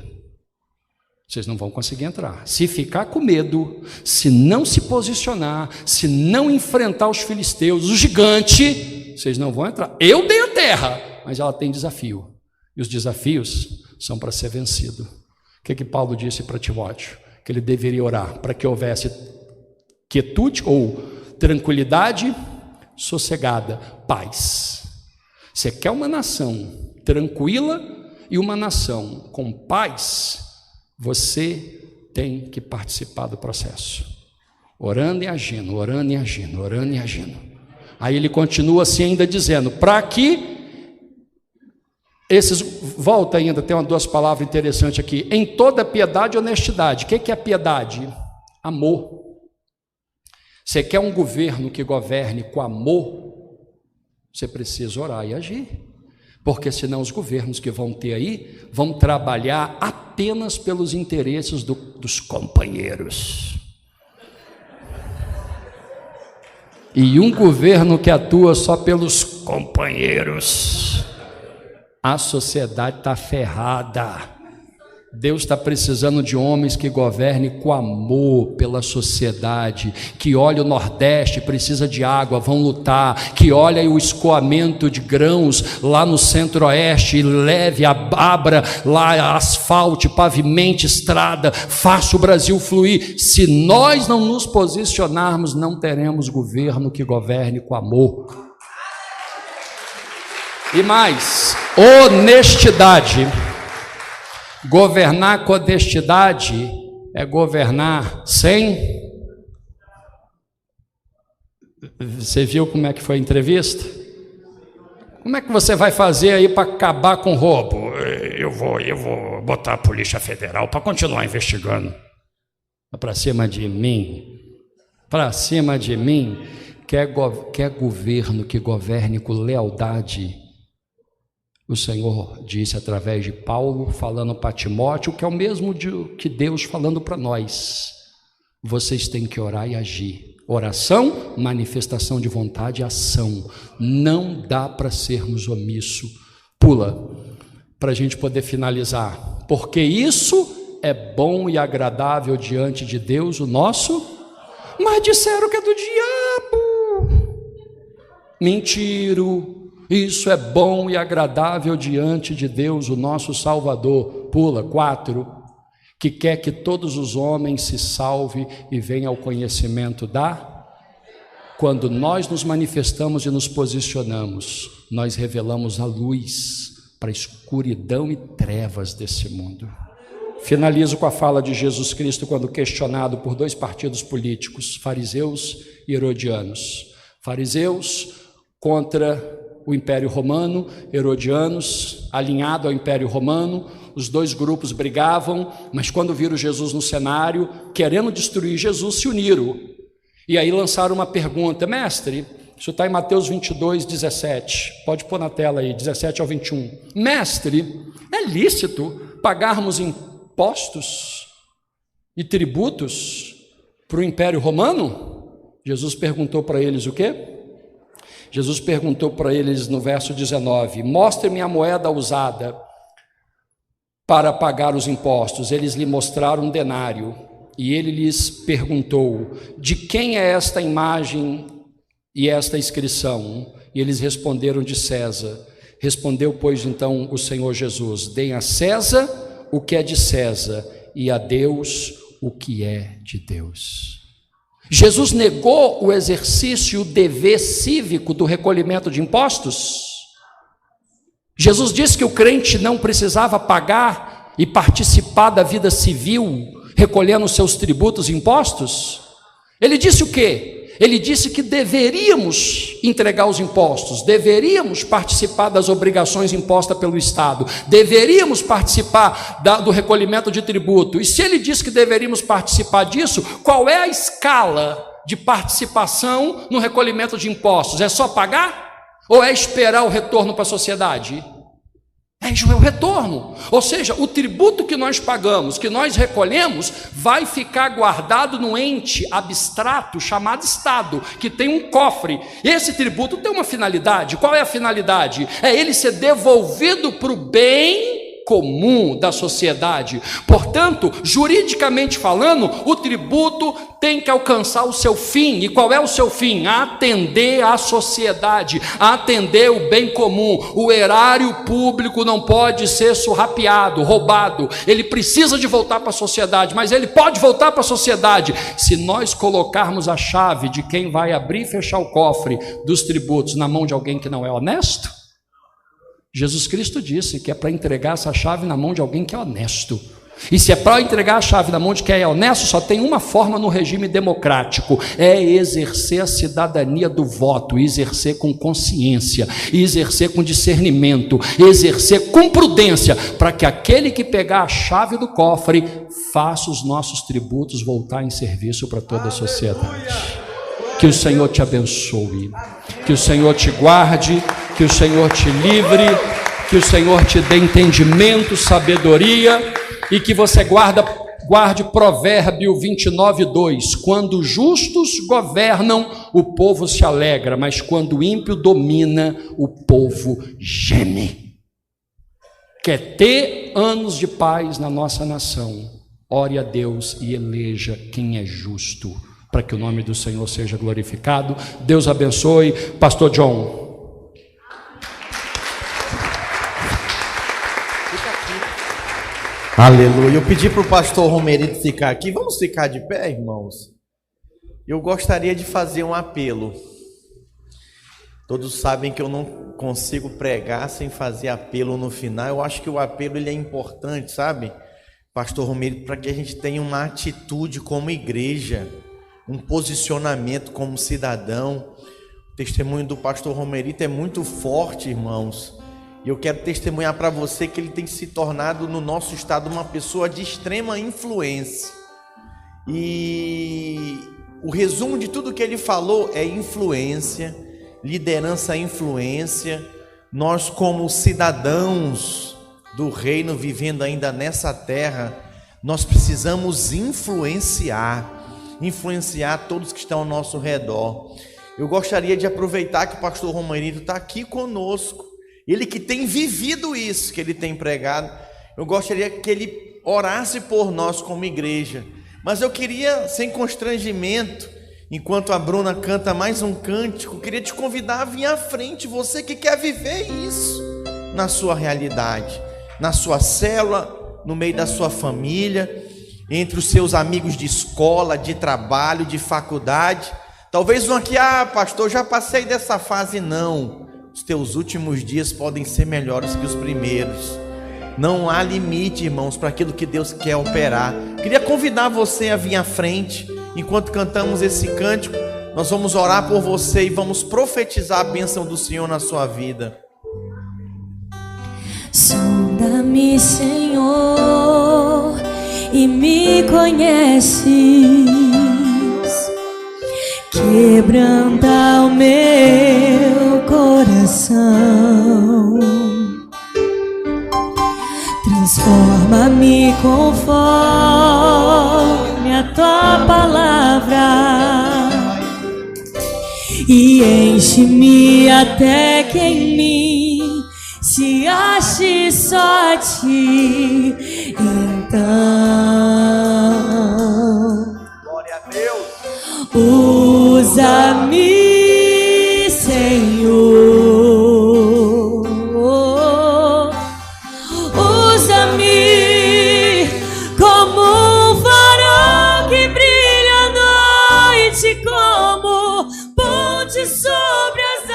Speaker 2: Vocês não vão conseguir entrar. Se ficar com medo, se não se posicionar, se não enfrentar os filisteus, o gigante, vocês não vão entrar. Eu dei a terra, mas ela tem desafio. E os desafios são para ser vencido. O que Paulo disse para Timóteo? Que ele deveria orar para que houvesse quietude ou tranquilidade, sossegada, paz. Você quer uma nação tranquila e uma nação com paz, você tem que participar do processo, orando e agindo, orando e agindo, orando e agindo. Aí ele continua assim ainda dizendo, para que volta ainda, tem duas palavras interessantes aqui, em toda piedade e honestidade. O que é piedade? Amor. Você quer um governo que governe com amor? Você precisa orar e agir, porque senão os governos que vão ter aí, vão trabalhar apenas pelos interesses dos companheiros. E um governo que atua só pelos companheiros, a sociedade está ferrada. Deus está precisando de homens que governem com amor pela sociedade, que olhe o Nordeste, precisa de água, vão lutar, que olhe o escoamento de grãos lá no Centro-Oeste, leve, abra lá, asfalte, pavimente, estrada, faça o Brasil fluir. Se nós não nos posicionarmos, não teremos governo que governe com amor. E mais, honestidade. Governar com honestidade é governar sem... Você viu como é que foi a entrevista? Como é que você vai fazer aí para acabar com o roubo? Eu vou botar a Polícia Federal para continuar investigando. Para cima de mim. Para cima de mim. Quer governo que governe com lealdade? O Senhor disse através de Paulo, falando para Timóteo, que é o mesmo que Deus falando para nós. Vocês têm que orar e agir. Oração, manifestação de vontade e ação. Não dá para sermos omissos. Pula, para a gente poder finalizar. Porque isso é bom e agradável diante de Deus, o nosso... Mas disseram que é do diabo. Mentiro. Isso é bom e agradável diante de Deus, o nosso Salvador. Pula, 4. Que quer que todos os homens se salvem e venham ao conhecimento da... Quando nós nos manifestamos e nos posicionamos, nós revelamos a luz para a escuridão e trevas desse mundo. Finalizo com a fala de Jesus Cristo quando questionado por 2 partidos políticos, fariseus e herodianos. Fariseus contra o Império Romano, herodianos, alinhado ao Império Romano, os 2 grupos brigavam, mas quando viram Jesus no cenário, querendo destruir Jesus, se uniram. E aí lançaram uma pergunta, mestre, isso está em Mateus 22, 17, pode pôr na tela aí, 17 ao 21. Mestre, é lícito pagarmos impostos e tributos para o Império Romano? Jesus perguntou para eles o quê? Jesus perguntou para eles no verso 19, mostre-me a moeda usada para pagar os impostos. Eles lhe mostraram um denário e ele lhes perguntou, de quem é esta imagem e esta inscrição? E eles responderam, de César. Respondeu, pois, então o Senhor Jesus, deem a César o que é de César e a Deus o que é de Deus. Jesus negou o exercício e o dever cívico do recolhimento de impostos? Jesus disse que o crente não precisava pagar e participar da vida civil, recolhendo seus tributos e impostos? Ele disse o quê? Ele disse que deveríamos entregar os impostos, deveríamos participar das obrigações impostas pelo Estado, deveríamos participar do recolhimento de tributo. E se ele disse que deveríamos participar disso, qual é a escala de participação no recolhimento de impostos? É só pagar? Ou é esperar o retorno para a sociedade? É o retorno, ou seja, o tributo que nós pagamos, que nós recolhemos, vai ficar guardado no ente abstrato chamado Estado, que tem um cofre. Esse tributo tem uma finalidade. Qual é a finalidade? É ele ser devolvido para o bem comum da sociedade. Portanto, juridicamente falando, o tributo tem que alcançar o seu fim. E qual é o seu fim? Atender à sociedade, atender o bem comum. O erário público não pode ser surrapiado, roubado. Ele precisa de voltar para a sociedade, mas ele pode voltar para a sociedade se nós colocarmos a chave de quem vai abrir e fechar o cofre dos tributos na mão de alguém que não é honesto. Jesus Cristo disse que é para entregar essa chave na mão de alguém que é honesto. E se é para entregar a chave na mão de quem é honesto, só tem uma forma no regime democrático: é exercer a cidadania do voto, exercer com consciência, exercer com discernimento, exercer com prudência, para que aquele que pegar a chave do cofre faça os nossos tributos voltar em serviço para toda a sociedade. Que o Senhor te abençoe, que o Senhor te guarde, que o Senhor te livre, que o Senhor te dê entendimento, sabedoria, e que você guarde Provérbio 29:2: quando justos governam, o povo se alegra, mas quando o ímpio domina, o povo geme. Quer ter anos de paz na nossa nação? Ore a Deus e eleja quem é justo, para que o nome do Senhor seja glorificado. Deus abençoe. Pastor John.
Speaker 1: Aleluia. Eu pedi para o pastor Romerito ficar aqui. Vamos ficar de pé, irmãos? Eu gostaria de fazer um apelo. Todos sabem que eu não consigo pregar sem fazer apelo no final. Eu acho que o apelo ele é importante, sabe, pastor Romerito, para que a gente tenha uma atitude como igreja, um posicionamento como cidadão. O testemunho do pastor Romerito é muito forte, irmãos. E eu quero testemunhar para você que ele tem se tornado no nosso estado uma pessoa de extrema influência. E o resumo de tudo que ele falou é influência, liderança é influência. Nós, como cidadãos do reino vivendo ainda nessa terra, nós precisamos influenciar todos que estão ao nosso redor. Eu gostaria de aproveitar que o pastor Romerito está aqui conosco, ele que tem vivido isso que ele tem pregado. Eu gostaria que ele orasse por nós como igreja, mas eu queria, sem constrangimento, enquanto a Bruna canta mais um cântico, queria te convidar a vir à frente, você que quer viver isso na sua realidade, na sua célula, no meio da sua família, entre os seus amigos de escola, de trabalho, de faculdade. Talvez um aqui: pastor, já passei dessa fase. Não, os teus últimos dias podem ser melhores que os primeiros. Não há limite, irmãos, para aquilo que Deus quer operar. Queria convidar você a vir à frente. Enquanto cantamos esse cântico, nós vamos orar por você e vamos profetizar a bênção do Senhor na sua vida.
Speaker 3: Sonda-me, Senhor, e me conheces, quebranta o meu coração, transforma-me conforme a tua palavra e enche-me até que em mim se ache só ti. Então,
Speaker 1: glória a Deus.
Speaker 3: Usa-me, Senhor, usa-me como um farol que brilha à noite, como ponte sobre as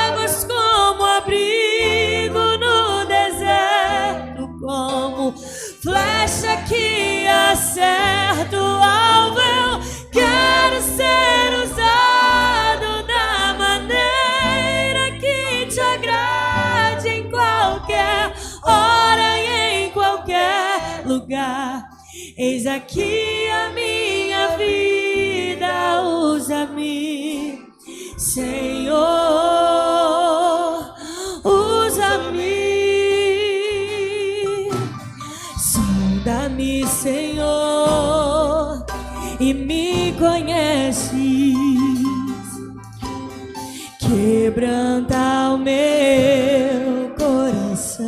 Speaker 3: águas, como abrigo no deserto, como flecha que acerta o alvo. Eu quero ser usado da maneira que te agrade, em qualquer hora e em qualquer lugar. Eis aqui a minha vida, usa-me, Senhor, usa-me. Sonda-me, Senhor, e me conheces, quebranta o meu coração,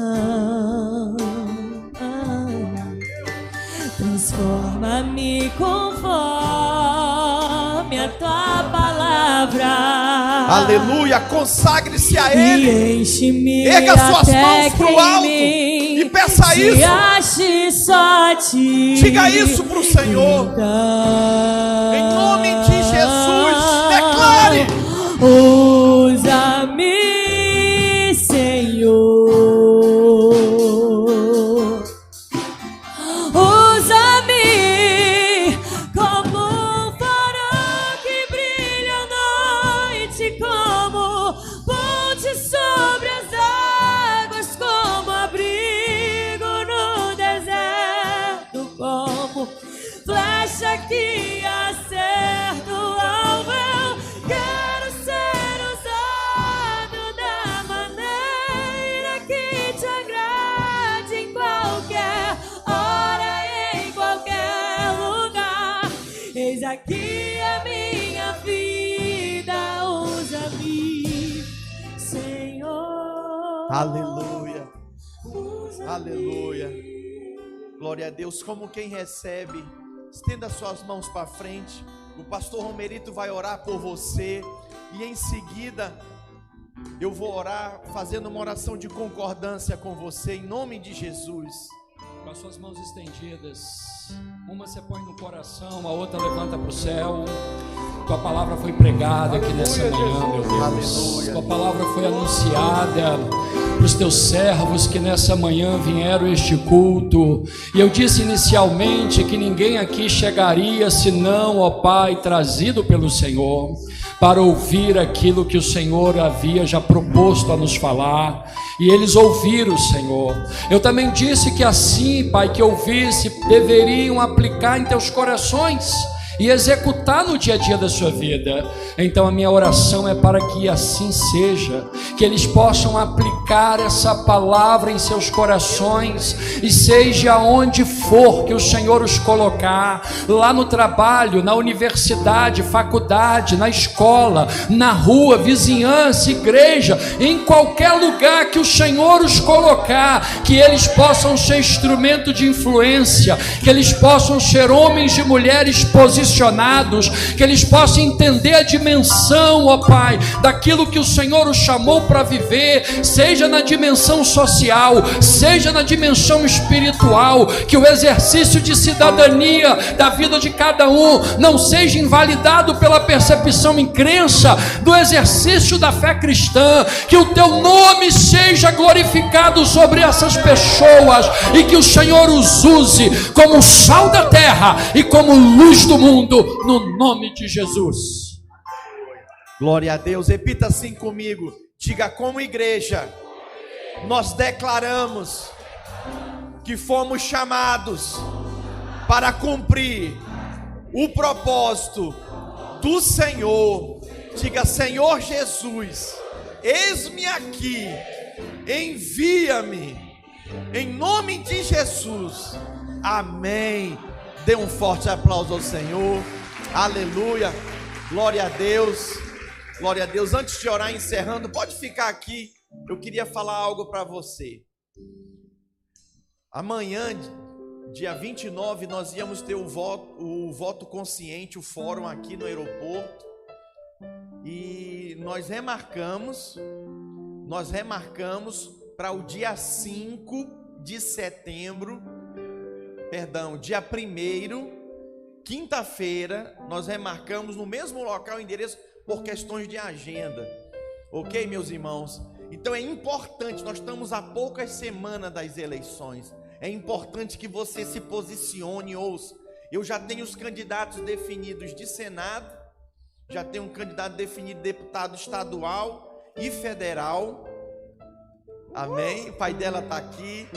Speaker 3: transforma-me conforme a tua palavra.
Speaker 1: Aleluia, consagre-se a Ele.
Speaker 3: E enche-me
Speaker 1: Erga suas
Speaker 3: até
Speaker 1: mãos pro
Speaker 3: que
Speaker 1: alto
Speaker 3: em
Speaker 1: e peça
Speaker 3: mim
Speaker 1: isso.
Speaker 3: se ache só ti.
Speaker 1: Diga isso pro Senhor.
Speaker 3: Então,
Speaker 1: Em nome de Jesus, declare.
Speaker 3: Usa-me, Senhor. Usa-me como um farol que brilha à noite, como ponte sobre as águas, como abrigo no deserto, como flecha que acerta o alvo. Eu quero ser usado da maneira que te agrade, em qualquer hora, em qualquer lugar. Eis aqui a minha vida, usa-me, Senhor.
Speaker 1: Aleluia,
Speaker 3: Usa-me.
Speaker 1: aleluia. Glória a Deus. Como quem recebe, estenda suas mãos para frente. O pastor Romerito vai orar por você. E em seguida, eu vou orar fazendo uma oração de concordância com você, em nome de Jesus.
Speaker 2: Com as suas mãos estendidas, uma você põe no coração, a outra levanta para o céu. Tua palavra foi pregada aqui nessa manhã, meu Deus.
Speaker 1: Aleluia.
Speaker 2: Tua palavra foi anunciada para os teus servos que nessa manhã vieram a este culto. E eu disse inicialmente que ninguém aqui chegaria senão, ó Pai, trazido pelo Senhor, para ouvir aquilo que o Senhor havia já proposto a nos falar. E eles ouviram o Senhor. Eu também disse que assim, Pai, que ouvisse, deveriam aplicar em teus corações e executar no dia a dia da sua vida. Então a minha oração é para que assim seja, que eles possam aplicar essa palavra em seus corações, e seja onde for que o Senhor os colocar, lá no trabalho, na universidade, faculdade, na escola, na rua, vizinhança, igreja, em qualquer lugar que o Senhor os colocar, que eles possam ser instrumento de influência, que eles possam ser homens e mulheres posicionados, que eles possam entender a dimensão, ó Pai, daquilo que o Senhor os chamou para viver, seja na dimensão social, seja na dimensão espiritual, que o exercício de cidadania da vida de cada um não seja invalidado pela percepção em crença do exercício da fé cristã, que o teu nome seja glorificado sobre essas pessoas e que o Senhor os use como sal da terra e como luz do mundo, no nome de Jesus.
Speaker 1: Glória a Deus. Repita assim comigo. Diga: como igreja, nós declaramos que fomos chamados para cumprir o propósito do Senhor. Diga: Senhor Jesus, eis-me aqui, envia-me, em nome de Jesus. Amém. Dê um forte aplauso ao Senhor. Aleluia. Glória a Deus. Glória a Deus. Antes de orar, encerrando, pode ficar aqui. Eu queria falar algo para você. Amanhã, dia 29, nós íamos ter o voto consciente, o fórum aqui no aeroporto. E nós remarcamos para o dia 5 de setembro, dia 1º, quinta-feira, nós remarcamos no mesmo local e endereço por questões de agenda. Ok, meus irmãos? Então é importante, nós estamos a poucas semanas das eleições. É importante que você se posicione, ouça. Eu já tenho os candidatos definidos de Senado, já tenho um candidato definido de deputado estadual e federal. Amém? O pai dela está aqui.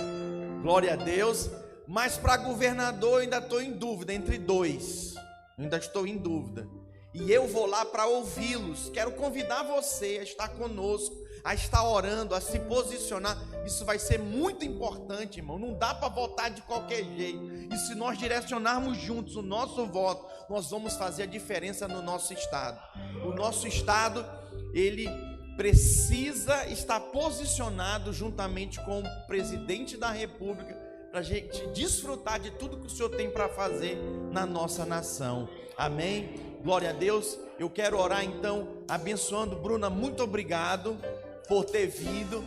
Speaker 1: Glória a Deus. Mas para governador eu ainda estou em dúvida, entre dois. Ainda estou em dúvida. E eu vou lá para ouvi-los. Quero convidar você a estar conosco, a estar orando, a se posicionar. Isso vai ser muito importante, irmão. Não dá para votar de qualquer jeito. E se nós direcionarmos juntos o nosso voto, nós vamos fazer a diferença no nosso estado. O nosso estado, ele precisa estar posicionado juntamente com o presidente da República, para a gente desfrutar de tudo que o Senhor tem para fazer na nossa nação. Amém? Glória a Deus. Eu quero orar então, abençoando. Bruna, muito obrigado por ter vindo.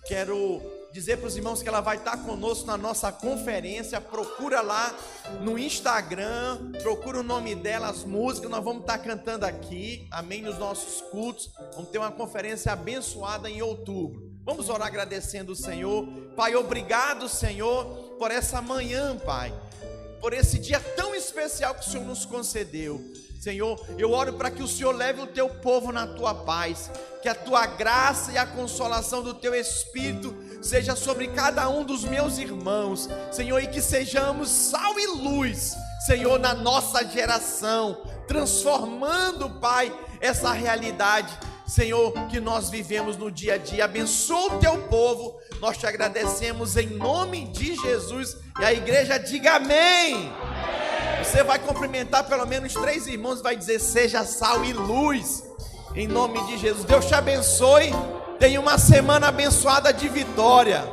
Speaker 1: Quero dizer para os irmãos que ela vai estar conosco na nossa conferência. Procura lá no Instagram, procura o nome dela, as músicas, nós vamos estar cantando aqui, amém, nos nossos cultos. Vamos ter uma conferência abençoada em outubro. Vamos orar agradecendo o Senhor. Pai, obrigado, Senhor, por essa manhã, Pai, por esse dia tão especial que o Senhor nos concedeu. Senhor, eu oro para que o Senhor leve o teu povo na tua paz, que a tua graça e a consolação do teu Espírito seja sobre cada um dos meus irmãos, Senhor, e que sejamos sal e luz, Senhor, na nossa geração, transformando, Pai, essa realidade, Senhor, que nós vivemos no dia a dia. Abençoa o teu povo, nós te agradecemos em nome de Jesus, e a igreja diga amém. Você vai cumprimentar pelo menos 3 irmãos e vai dizer: seja sal e luz, em nome de Jesus. Deus te abençoe. Tenha uma semana abençoada de vitória.